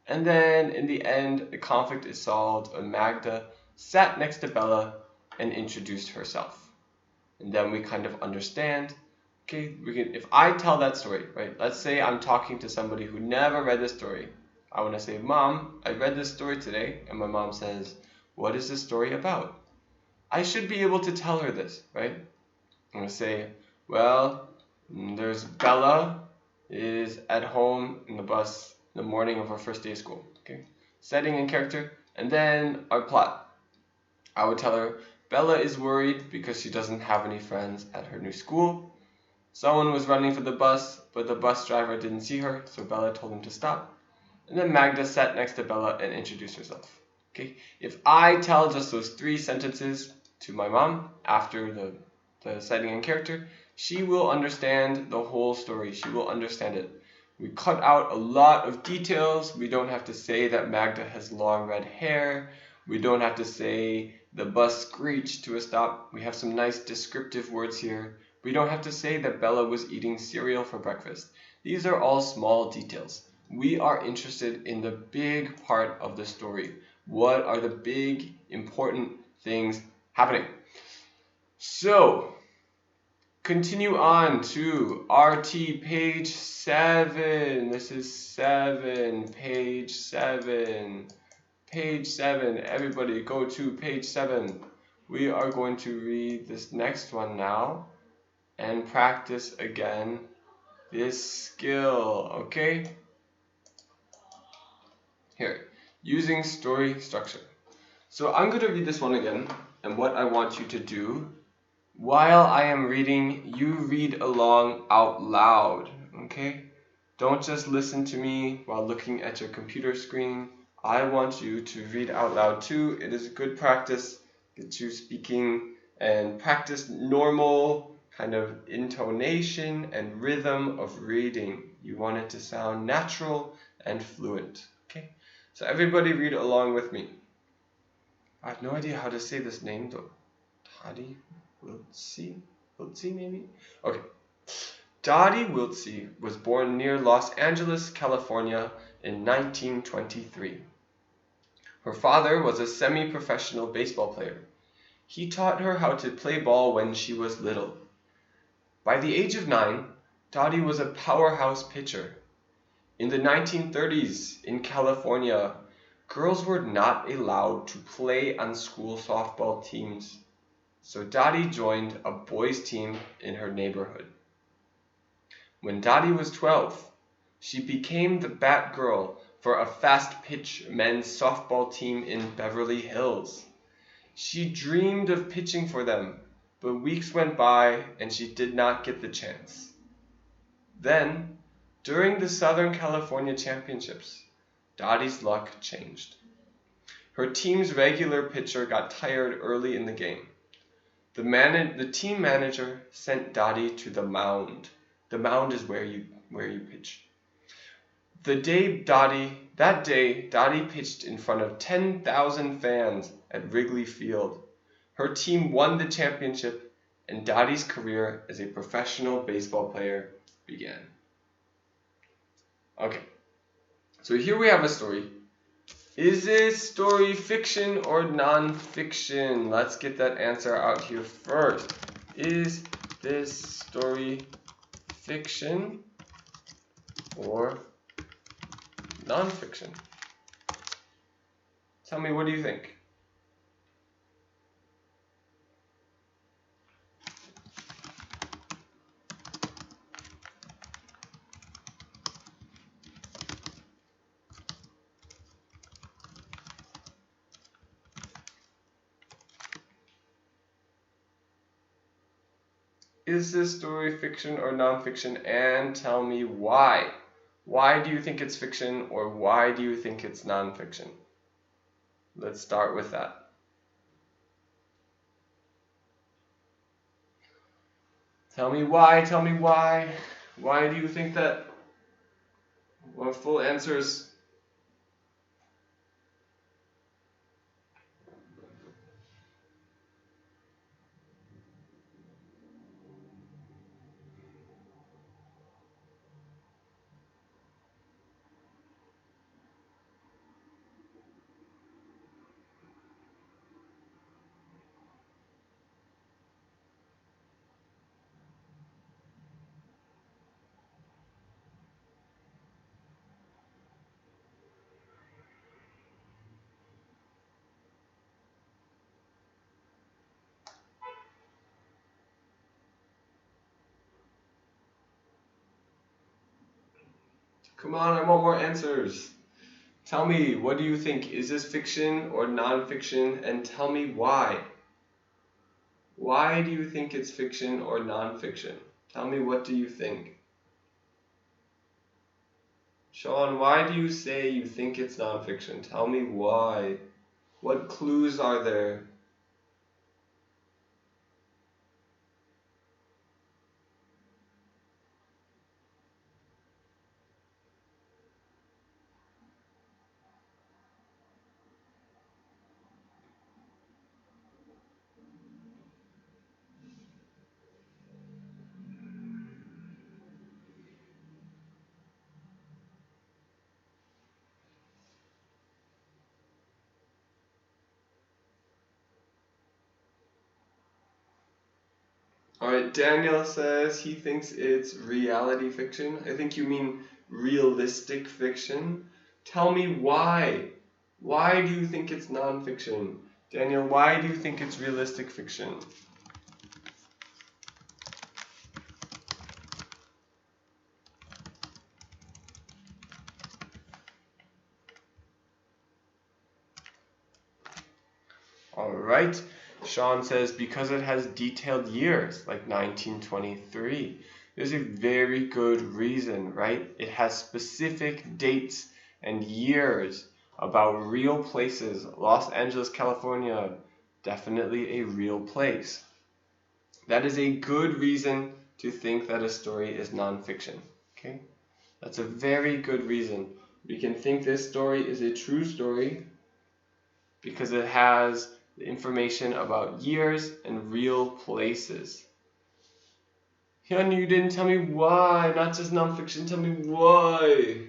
And then in the end, the conflict is solved when Magda sat next to Bella and introduced herself. And then we kind of understand, okay, if I tell that story, right, let's say I'm talking to somebody who never read this story. I want to say, Mom, I read this story today, and my mom says, what is this story about? I should be able to tell her this, right? I'm going to say, well, there's Bella is at home in the bus in the morning of her first day of school, okay? Setting and character, and then our plot. I would tell her, Bella is worried because she doesn't have any friends at her new school. Someone was running for the bus, but the bus driver didn't see her, so Bella told him to stop. And then Magda sat next to Bella and introduced herself. Okay? If I tell just those 3 sentences to my mom after the setting and character, she will understand the whole story. She will understand it. We cut out a lot of details. We don't have to say that Magda has long red hair. We don't have to say the bus screeched to a stop. We have some nice descriptive words here. We don't have to say that Bella was eating cereal for breakfast. These are all small details. We are interested in the big part of the story. What are the big, important things happening? So, continue on to RT page 7. This is 7, page 7. Page 7. Everybody go to page 7. We are going to read this next one now and practice again this skill, okay? Here, using story structure. So I'm going to read this one again, and what I want you to do, while I am reading, you read along out loud, okay? Don't just listen to me while looking at your computer screen. I want you to read out loud too. It is a good practice, get you speaking, and practice normal kind of intonation and rhythm of reading. You want it to sound natural and fluent, okay? So everybody read along with me. I have no idea how to say this name though. Dottie Wiltsey? Wiltsey maybe? Okay. Dottie Wiltsey was born near Los Angeles, California in 1923. Her father was a semi-professional baseball player. He taught her how to play ball when she was little. By the age of 9, Dottie was a powerhouse pitcher. In the 1930s in California, girls were not allowed to play on school softball teams, so Dottie joined a boys' team in her neighborhood. When Dottie was 12, she became the bat girl for a fast-pitch men's softball team in Beverly Hills. She dreamed of pitching for them, but weeks went by and she did not get the chance. Then, during the Southern California Championships, Dottie's luck changed. Her team's regular pitcher got tired early in the game. The team manager sent Dottie to the mound. The mound is where you pitch. That day, Dottie pitched in front of 10,000 fans at Wrigley Field. Her team won the championship, and Dottie's career as a professional baseball player began. Okay, so here we have a story. Is this story fiction or non-fiction? Let's get that answer out here first. Is this story fiction or non-fiction? Tell me, what do you think? Is this story fiction or non-fiction? And tell me why. Why do you think it's fiction, or why do you think it's non-fiction? Let's start with that. Tell me why. Why do you think that? What full answers? Come on, I want more answers. Tell me, what do you think? Is this fiction or non-fiction? And tell me why. Why do you think it's fiction or non-fiction? Tell me, what do you think? Sean, why do you say you think it's non-fiction? Tell me why. What clues are there? Alright, Daniel says he thinks it's reality fiction. I think you mean realistic fiction. Tell me why. Why do you think it's non-fiction? Daniel, why do you think it's realistic fiction? Alright, Sean says because it has detailed years, like 1923. There's a very good reason, right? It has specific dates and years about real places. Los Angeles, California, definitely a real place. That is a good reason to think that a story is nonfiction. Okay? That's a very good reason. We can think this story is a true story because it has the information about years and real places. Hyun, you didn't tell me why, not just nonfiction, tell me why.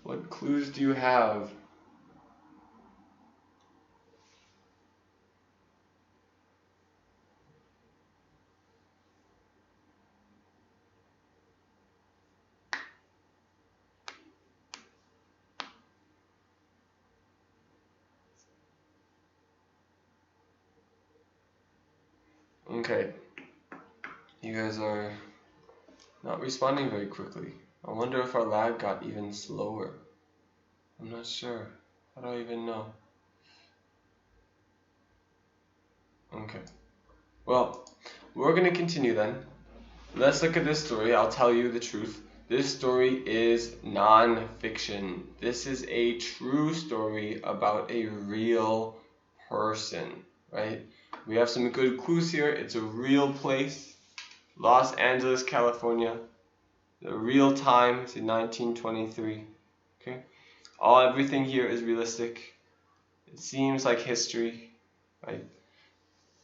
What clues do you have? Okay, you guys are not responding very quickly. I wonder if our lag got even slower. I'm not sure. How do I even know? Okay. Well, we're going to continue then. Let's look at this story. I'll tell you the truth. This story is non-fiction. This is a true story about a real person, right? We have some good clues here. It's a real place, Los Angeles, California. The real time is in 1923. Okay, everything here is realistic. It seems like history, right?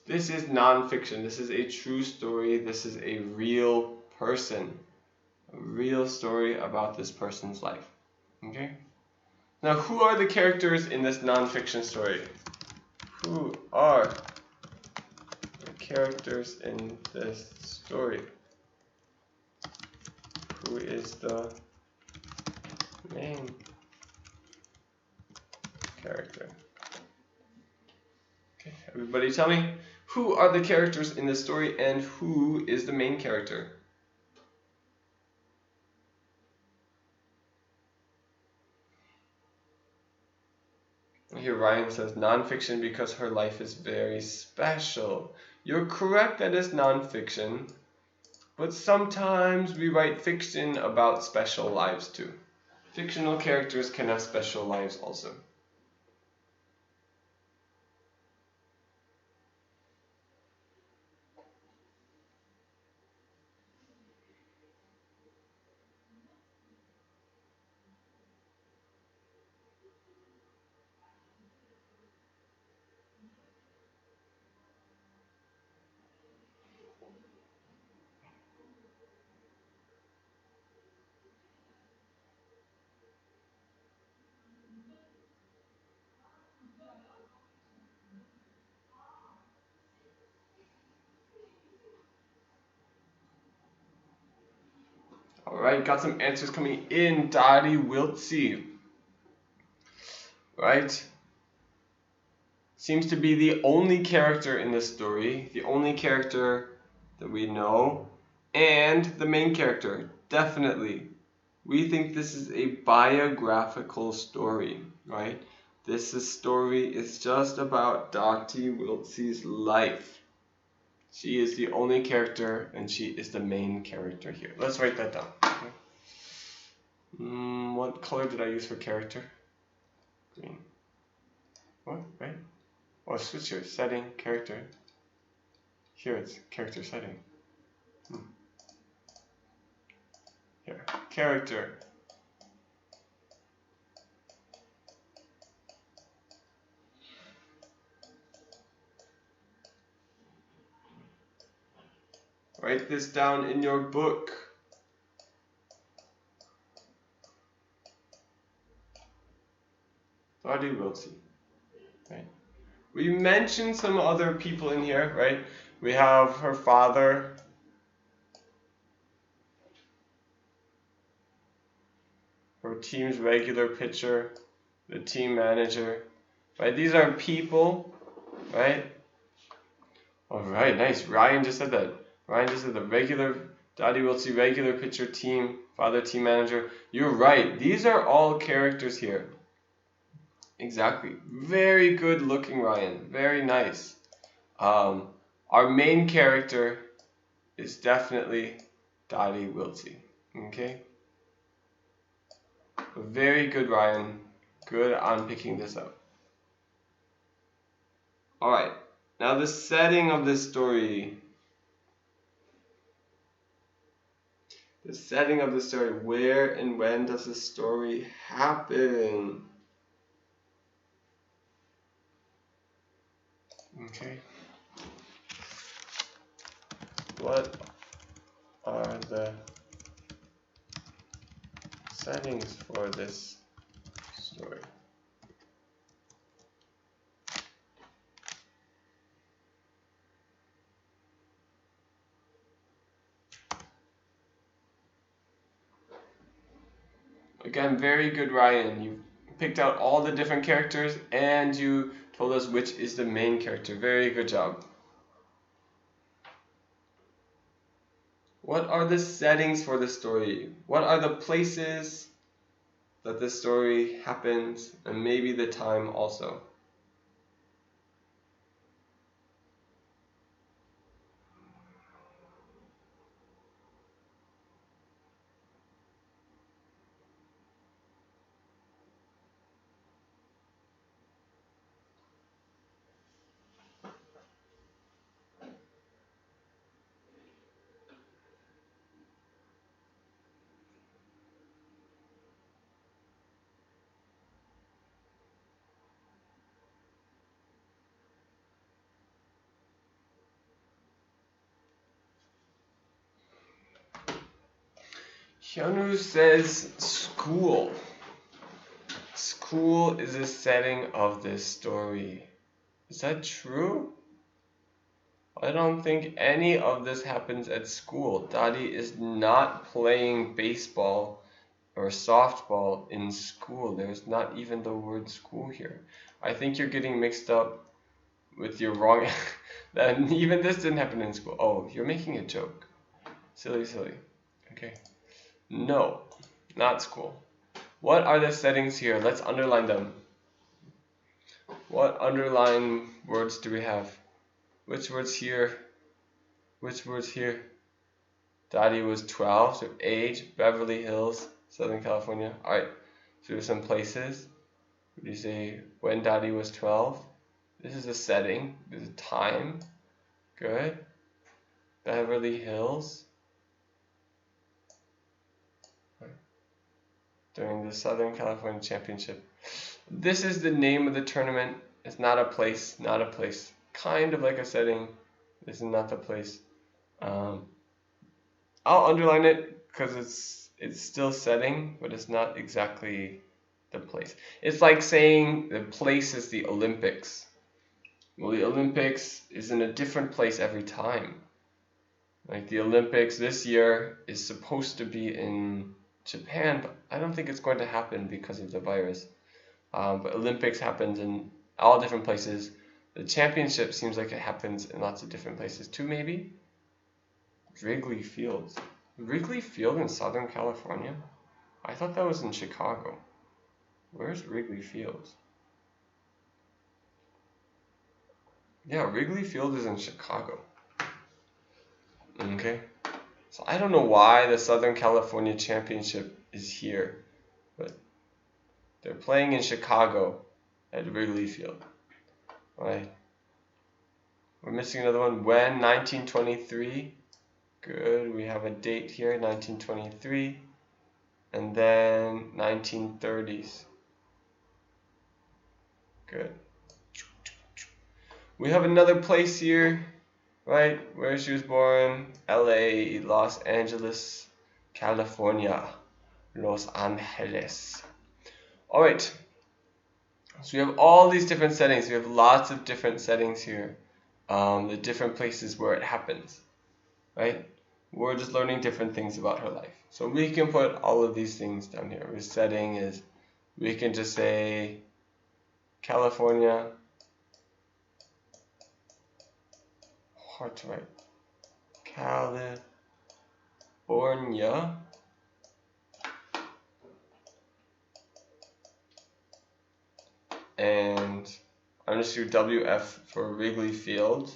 This is non-fiction. This is a true story. This is a real person. A real story about this person's life. Okay? Now, who are the characters in this non-fiction story? Who are the characters in this story? Who is the main character? Okay, everybody tell me, who are the characters in this story and who is the main character? Here Ryan says non-fiction because her life is very special. You're correct that it's non-fiction, but sometimes we write fiction about special lives too. Fictional characters can have special lives also. Alright, got some answers coming in. Dottie Wiltsey. Right? Seems to be the only character in this story. The only character that we know. And the main character. Definitely. We think this is a biographical story. Right? This story is just about Dottie Wiltsey's life. She is the only character, and she is the main character here. Let's write that down. Okay. What color did I use for character? Green. What? Right? Oh, switch here. Setting, character. Here it's character setting. Here. Character. Write this down in your book. Dottie Wiltsey. Right. We mentioned some other people in here, right? We have her father. Her team's regular pitcher. The team manager. Right? These are people, right? Alright, nice. Ryan just said that. Ryan just said the regular Dottie Wiltsey, regular pitcher, team, father, team manager. You're right. These are all characters here. Exactly. Very good looking, Ryan. Very nice. Our main character is definitely Dottie Wiltsey. Okay? Very good, Ryan. Good on picking this up. Alright. Now the setting of this story. The setting of the story. Where and when does the story happen? Okay. What are the settings for this story? Again, very good, Ryan. You picked out all the different characters and you told us which is the main character. Very good job. What are the settings for the story? What are the places that the story happens, and maybe the time also? Hyunwoo says school. School is the setting of this story. Is that true? I don't think any of this happens at school. Dottie is not playing baseball or softball in school. There's not even the word school here. I think you're getting mixed up with your wrong. That even this didn't happen in school. Oh, you're making a joke. Silly. Okay. No, not school. What are the settings here? Let's underline them. What underline words do we have? Which words here? Which words here? Dottie was 12, so age, Beverly Hills, Southern California. Alright, through some places. Would you say when Daddy was 12? This is a setting. This is a time. Good. Beverly Hills. During the Southern California Championship. This is the name of the tournament. It's not a place. Not a place. Kind of like a setting. This is not the place. I'll underline it because it's still setting, but it's not exactly the place. It's like saying the place is the Olympics. Well, the Olympics is in a different place every time. Like the Olympics this year is supposed to be in Japan, but I don't think it's going to happen because of the virus. But Olympics happens in all different places. The championship seems like it happens in lots of different places too, maybe? Wrigley Field. Wrigley Field in Southern California? I thought that was in Chicago. Where's Wrigley Field? Yeah, Wrigley Field is in Chicago. Okay. So I don't know why the Southern California Championship is here, but they're playing in Chicago at Wrigley Field. Alright. We're missing another one. When? 1923. Good. We have a date here, 1923. And then 1930s. Good. We have another place here, right, where she was born. LA, Los Angeles, California. Los Angeles. Alright. So we have all these different settings. We have lots of different settings here. The different places where it happens. Right? We're just learning different things about her life. So we can put all of these things down here. The setting is, we can just say California. Hard to write. California. And I'm just going to do WF for Wrigley Field.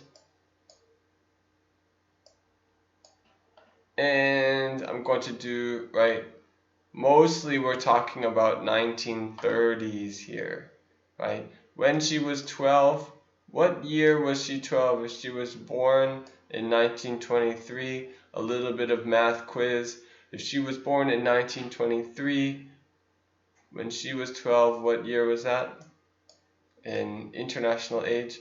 And I'm going to do, right, mostly we're talking about 1930s here, right? When she was 12, what year was she 12? If she was born in 1923, a little bit of math quiz. If she was born in 1923, when she was 12, what year was that? In international age.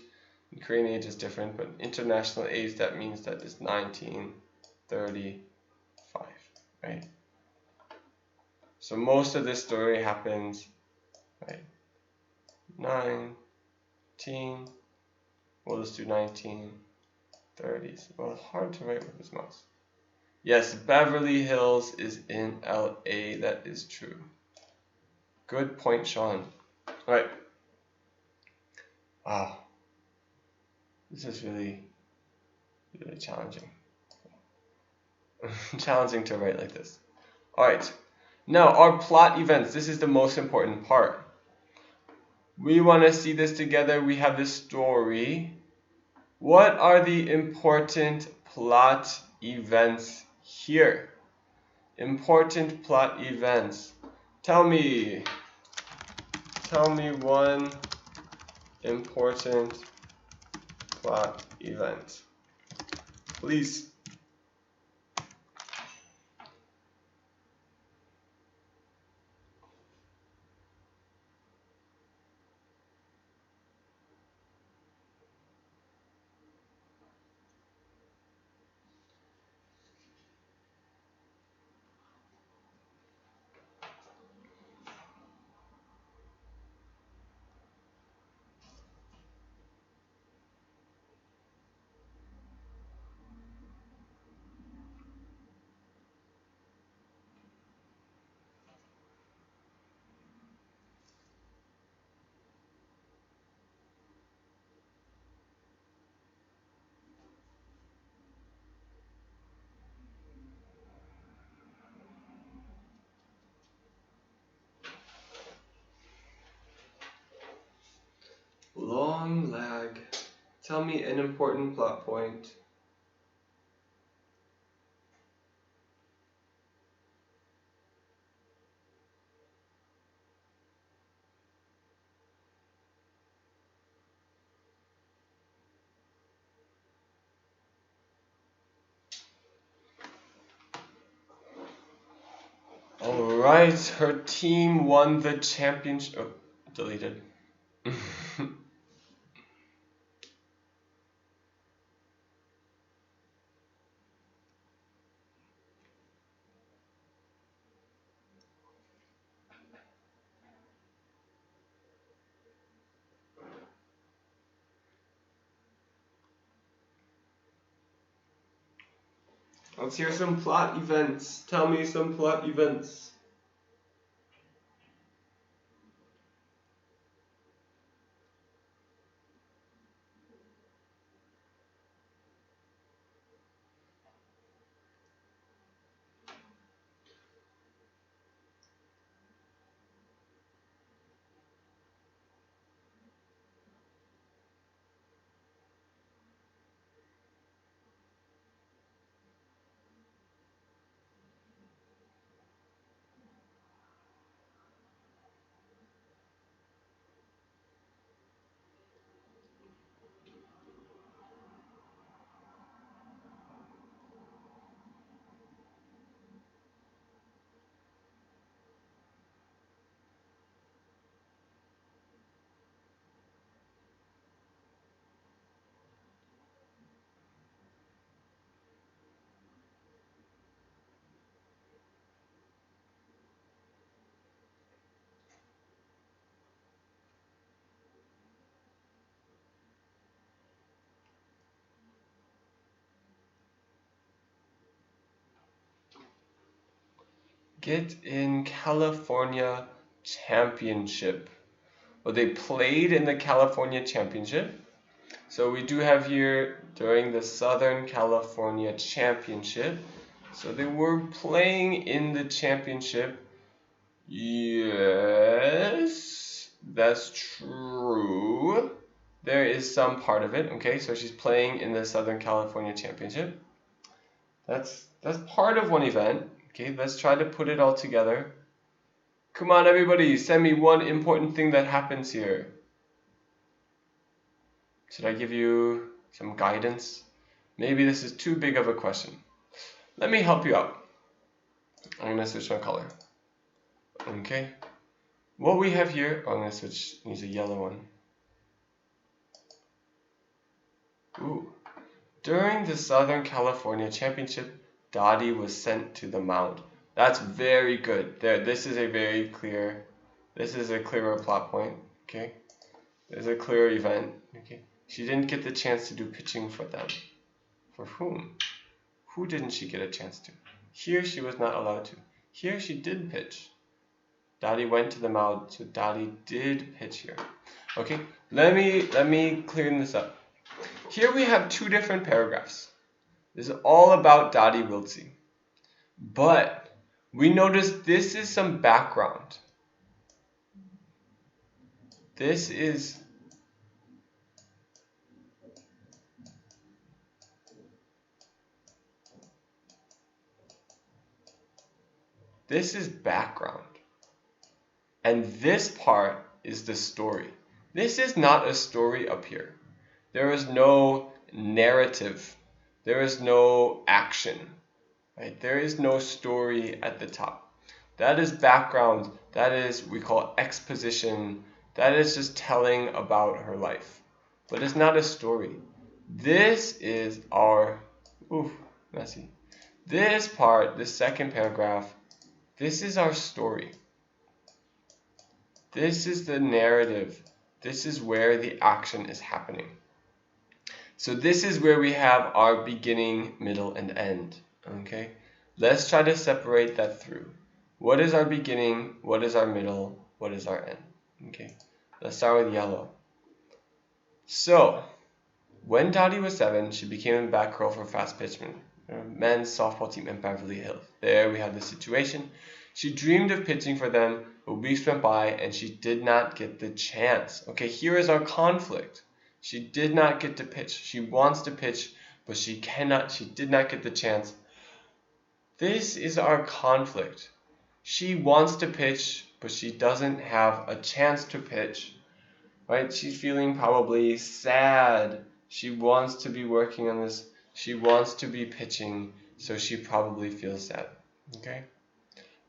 In Korean age is different, but international age, that means that it's 1935, right? So most of this story happens, right, 19, we'll just do 1930s. Well, it's hard to write with this mouse. Yes, Beverly Hills is in LA, that is true. Good point, Sean. Alright. Wow. This is really, really challenging. Challenging to write like this. Alright. Now, our plot events. This is the most important part. We want to see this together. We have this story. What are the important plot events here? Important plot events. Tell me one important plot event, please. Long lag. Tell me an important plot point. Alright, her team won the championship. Oh, deleted. Let's hear some plot events. Tell me some plot events. Get in California Championship. Well, they played in the California Championship. So we do have here during the Southern California Championship. So they were playing in the championship. Yes, that's true. There is some part of it. Okay, so she's playing in the Southern California Championship. That's part of one event. Okay, let's try to put it all together. Come on, everybody, send me one important thing that happens here. Should I give you some guidance? Maybe this is too big of a question. Let me help you out. I'm going to switch my color. Okay. What we have here, I'm going to switch, use a yellow one. Ooh. During the Southern California Championship, Dottie was sent to the mound. That's very good. This is a very clear, this is a clearer plot point. Okay. There's a clear event. Okay. She didn't get the chance to do pitching for them. For whom? Who didn't she get a chance to? Here she was not allowed to. Here she did pitch. Dottie went to the mound, so Dottie did pitch here. Okay, let me clean this up. Here we have two different paragraphs. This is all about Dottie Wiltsey. But we notice this is some background. This is background. And this part is the story. This is not a story up here. There is no narrative. There is no action. Right? There is no story at the top. That is background. That is, we call exposition. That is just telling about her life. But it's not a story. This is our, messy. This part, this second paragraph, this is our story. This is the narrative. This is where the action is happening. So this is where we have our beginning, middle, and end. Okay? Let's try to separate that through. What is our beginning? What is our middle? What is our end? Okay? Let's start with yellow. So, when Dottie was 7, she became a back row for Fast Pitchman, men's softball team in Beverly Hills. There we have the situation. She dreamed of pitching for them, but weeks went by and she did not get the chance. Okay, here is our conflict. She did not get to pitch. She wants to pitch, but she did not get the chance. This is our conflict. She wants to pitch, but she doesn't have a chance to pitch. Right? She's feeling probably sad. She wants to be working on this. She wants to be pitching, so she probably feels sad. Okay?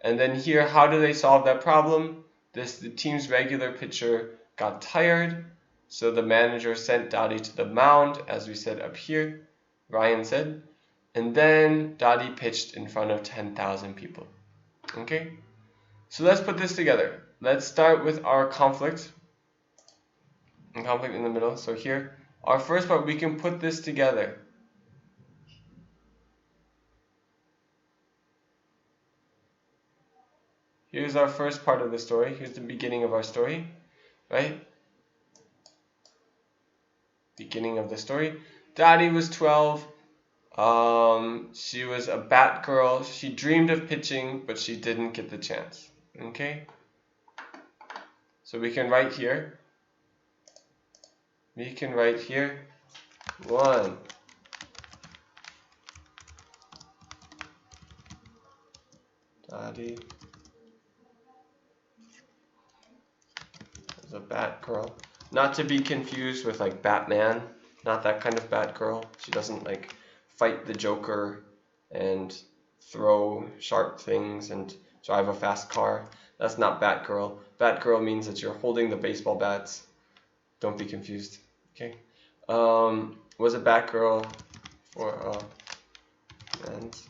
And then here, how do they solve that problem? The team's regular pitcher got tired, so the manager sent Dottie to the mound, as we said up here, Ryan said, and then Dottie pitched in front of 10,000 people. Okay, so let's put this together. Let's start with our conflict in the middle. So here, our first part, we can put this together. Here's our first part of the story. Here's the beginning of our story, right? Beginning of the story. Dottie was 12. She was a bat girl. She dreamed of pitching, but she didn't get the chance. Okay? So we can write here. One. Dottie was a bat girl. Not to be confused with like Batman. Not that kind of bat girl. She doesn't like fight the Joker and throw sharp things and drive a fast car. That's not Batgirl. Batgirl means that you're holding the baseball bats. Don't be confused. Okay. Was a Batgirl for a men's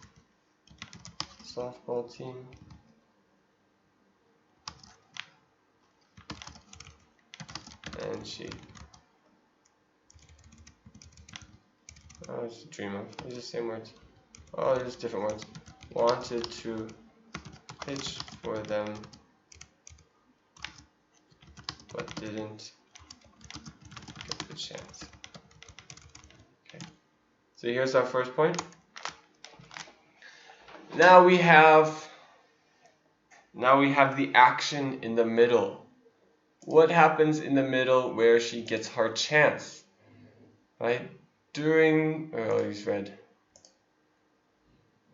softball team. And she. Oh, it's a dream of. These are the same words. Oh, there's different words. Wanted to pitch for them, but didn't get the chance. Okay. So here's our first point. Now we have the action in the middle. What happens in the middle where she gets her chance? Right? During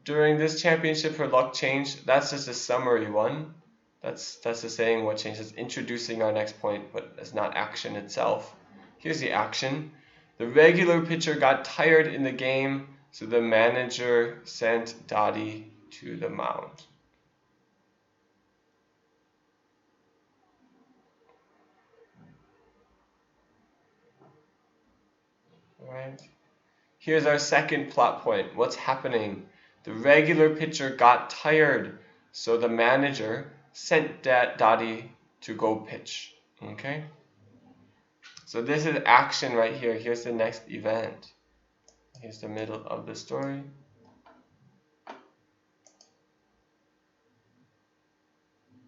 this championship, her luck changed. That's just a summary one. That's the saying what changed. It's introducing our next point, but it's not action itself. Here's the action. The regular pitcher got tired in the game, so the manager sent Dottie to the mound. Right. Here's our second plot point. What's happening? The regular pitcher got tired, so the manager sent Dottie to go pitch. Okay? So this is action right here. Here's the next event. Here's the middle of the story.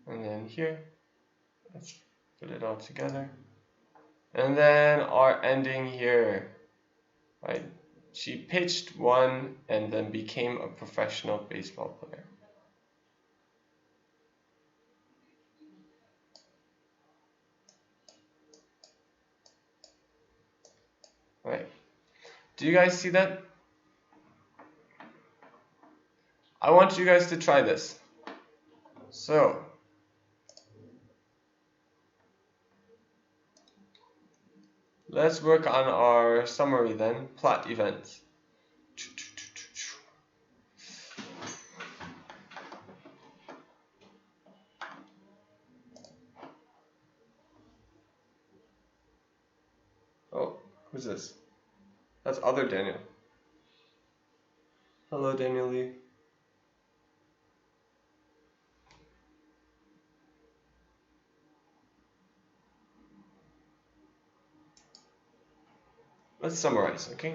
And then here, let's put it all together. And then our ending here. Right? She pitched, won, and then became a professional baseball player. Right. Do you guys see that? I want you guys to try this. So, let's work on our summary then, plot events. Oh, who's this? That's other Daniel. Hello, Daniel Lee. Let's summarize, okay?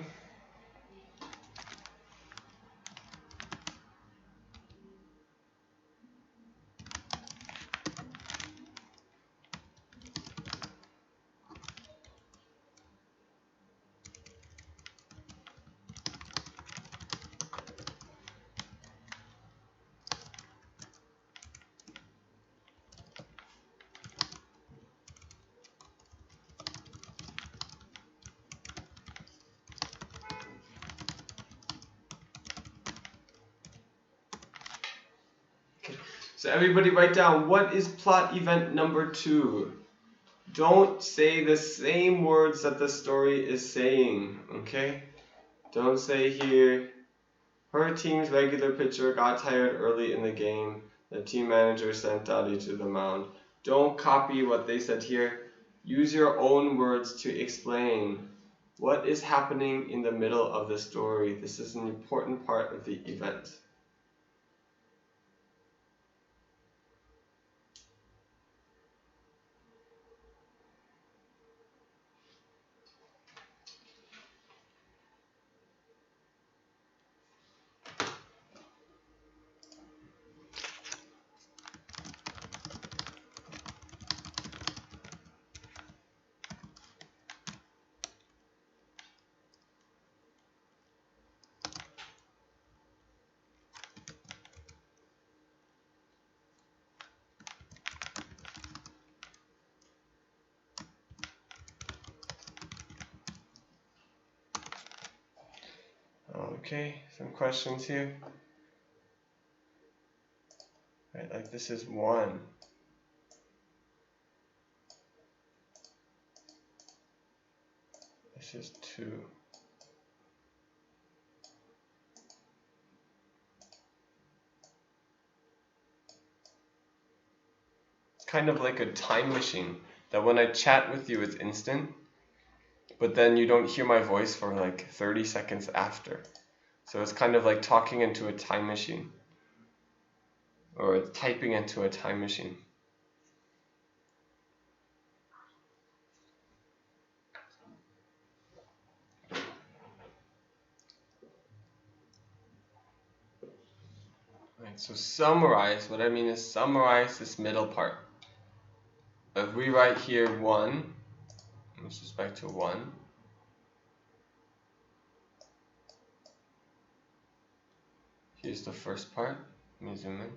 So everybody write down, what is plot event number 2? Don't say the same words that the story is saying, okay? Don't say here, her team's regular pitcher got tired early in the game. The team manager sent Dali to the mound. Don't copy what they said here. Use your own words to explain what is happening in the middle of the story. This is an important part of the event. Okay, some questions here. Right, like this is 1. This is 2. It's kind of like a time machine that when I chat with you it's instant, but then you don't hear my voice for like 30 seconds after. So it's kind of like talking into a time machine, or typing into a time machine. Right, so summarize, what I mean is summarize this middle part. If we write here 1, let's just back to 1. Here's the first part. Let me zoom in.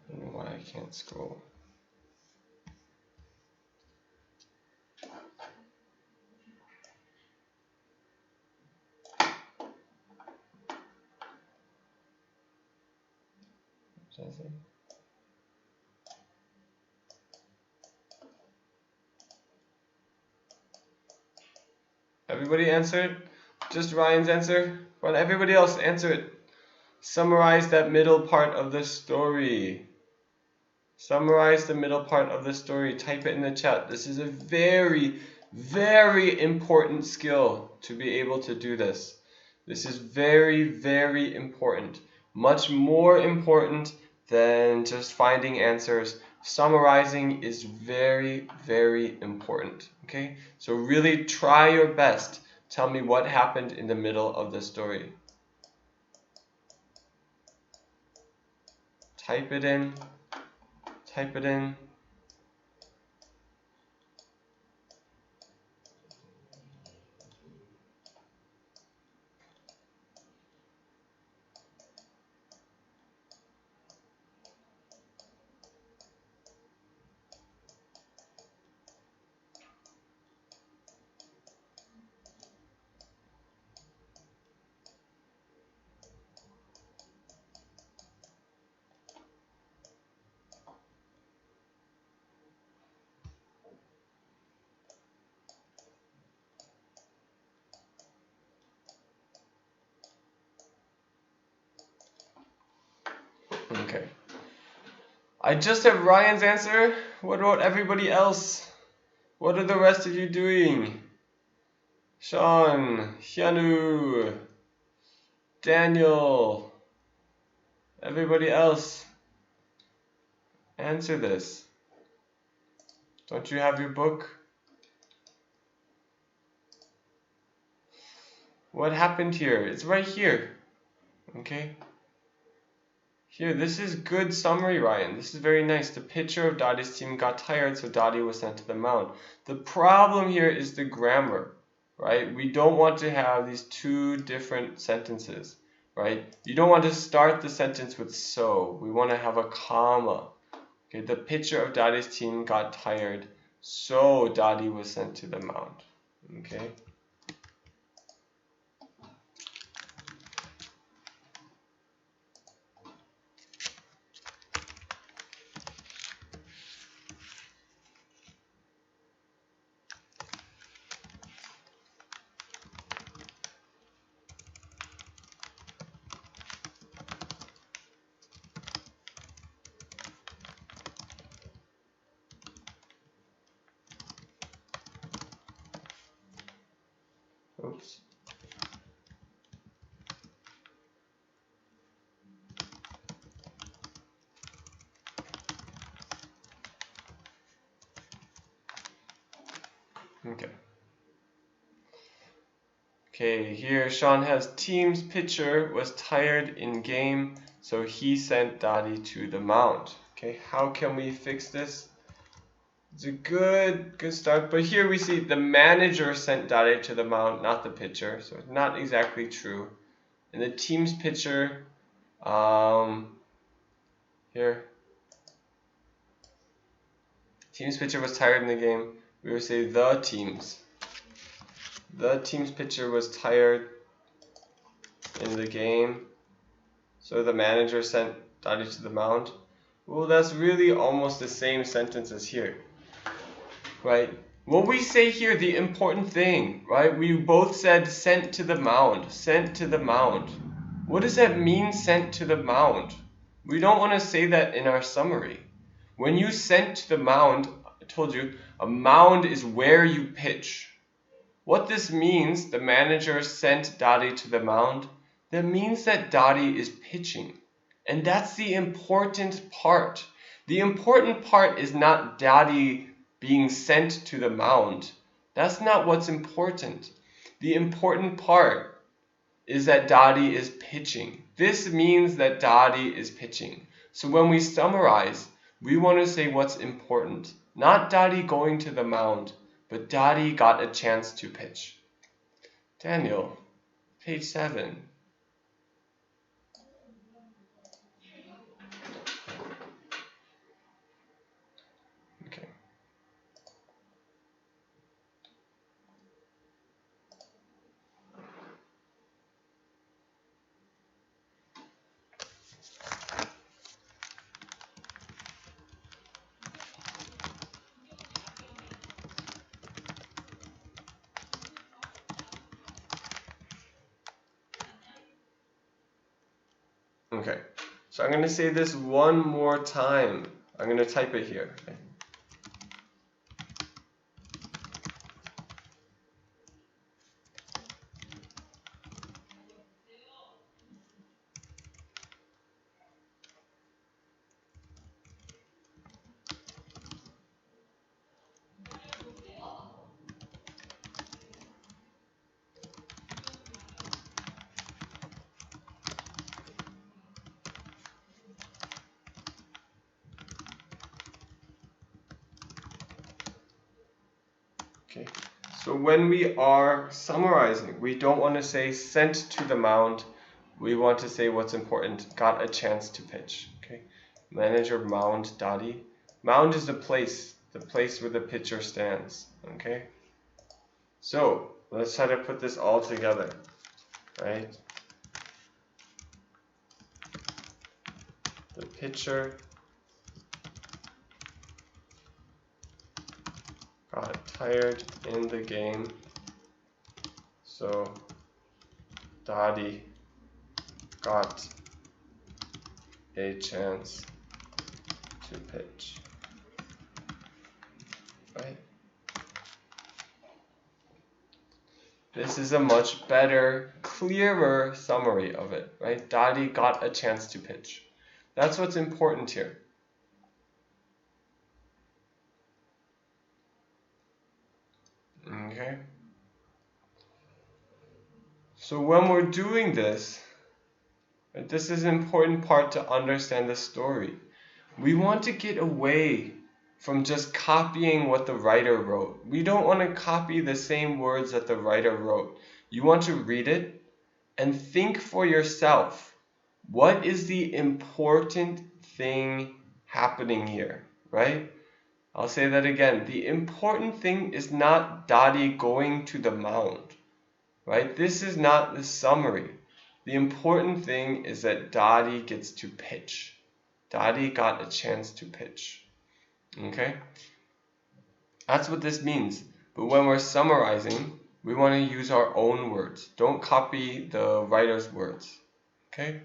I don't know why I can't scroll. Does it? Everybody answered? Just Ryan's answer? Well, everybody else answer it. Summarize that middle part of the story. Summarize the middle part of the story. Type it in the chat. This is a very, very important skill to be able to do this. This is very, very important. Much more important than just finding answers. Summarizing is very, very important. Okay? So really try your best. Tell me what happened in the middle of the story. Type it in. Type it in. I just have Ryan's answer. What about everybody else? What are the rest of you doing? Sean, Hyanu, Daniel, everybody else, answer this. Don't you have your book? What happened here? It's right here. Okay. Here, this is good summary, Ryan. This is very nice. The pitcher of Dottie's team got tired, so Dottie was sent to the mound. The problem here is the grammar, right? We don't want to have these two different sentences, right? You don't want to start the sentence with so. We want to have a comma. Okay, the pitcher of Dottie's team got tired, so Dottie was sent to the mound. Okay. Oops. Okay. Okay, here Sean has team's pitcher was tired in game, so he sent Dottie to the mound. Okay, how can we fix this? It's a good start, but here we see the manager sent Dottie to the mound, not the pitcher, so it's not exactly true. And the team's pitcher, here, team's pitcher was tired in the game. We would say the team's pitcher was tired in the game, so the manager sent Dottie to the mound. Well, that's really almost the same sentence as here, right? What we say here, the important thing, right? We both said sent to the mound, sent to the mound. What does that mean, sent to the mound? We don't want to say that in our summary. When you sent to the mound, I told you, a mound is where you pitch. What this means, the manager sent Dottie to the mound, that means that Dottie is pitching. And that's the important part. The important part is not Dottie being sent to the mound. That's not what's important. The important part is that Dottie is pitching. This means that Dottie is pitching. So when we summarize, we want to say what's important. Not Dottie going to the mound, but Dottie got a chance to pitch. Daniel, page 7. Okay. Okay, so I'm going to say this one more time. I'm going to type it here. Okay. Okay, so when we are summarizing, we don't want to say sent to the mound. We want to say what's important, got a chance to pitch. Okay, manager mound Dottie. Mound is the place where the pitcher stands. Okay, so let's try to put this all together, right? The pitcher got tired in the game, so Dottie got a chance to pitch. Right? This is a much better, clearer summary of it, right? Dadi got a chance to pitch. That's what's important here. Okay? So when we're doing this, right, this is an important part to understand the story. We want to get away from just copying what the writer wrote. We don't want to copy the same words that the writer wrote. You want to read it and think for yourself. What is the important thing happening here, right? I'll say that again. The important thing is not Dadi going to the mound, right? This is not the summary. The important thing is that Dadi gets to pitch. Dadi got a chance to pitch. Okay? That's what this means. But when we're summarizing, we want to use our own words. Don't copy the writer's words. Okay?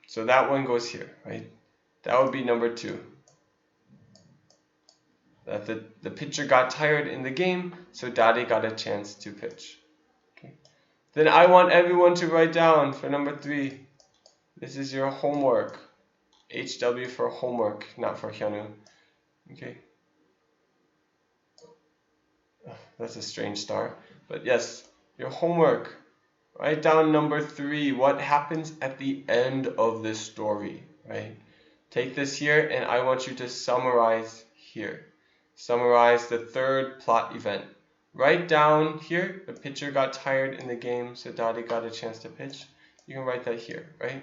So that one goes here, right? That would be number 2. That the pitcher got tired in the game, so Dadi got a chance to pitch. Okay. Then I want everyone to write down for number 3. This is your homework. HW for homework, not for Hyunwoo. Okay. That's a strange star. But yes, your homework. Write down number 3. What happens at the end of this story, right? Take this here and I want you to summarize here. Summarize the 3rd plot event. Write down here, the pitcher got tired in the game, so Dadi got a chance to pitch. You can write that here, right?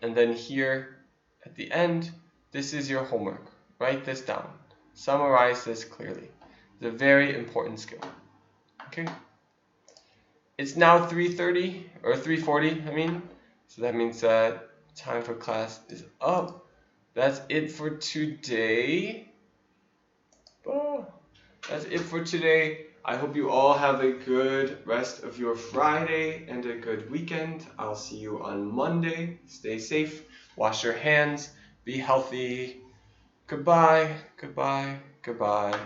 And then here at the end, this is your homework. Write this down. Summarize this clearly. It's a very important skill. Okay? It's now 3:30 or 3:40, I mean. So that means that time for class is up. That's it for today. That's it for today. I hope you all have a good rest of your Friday and a good weekend. I'll see you on Monday. Stay safe. Wash your hands. Be healthy. Goodbye. Goodbye. Goodbye.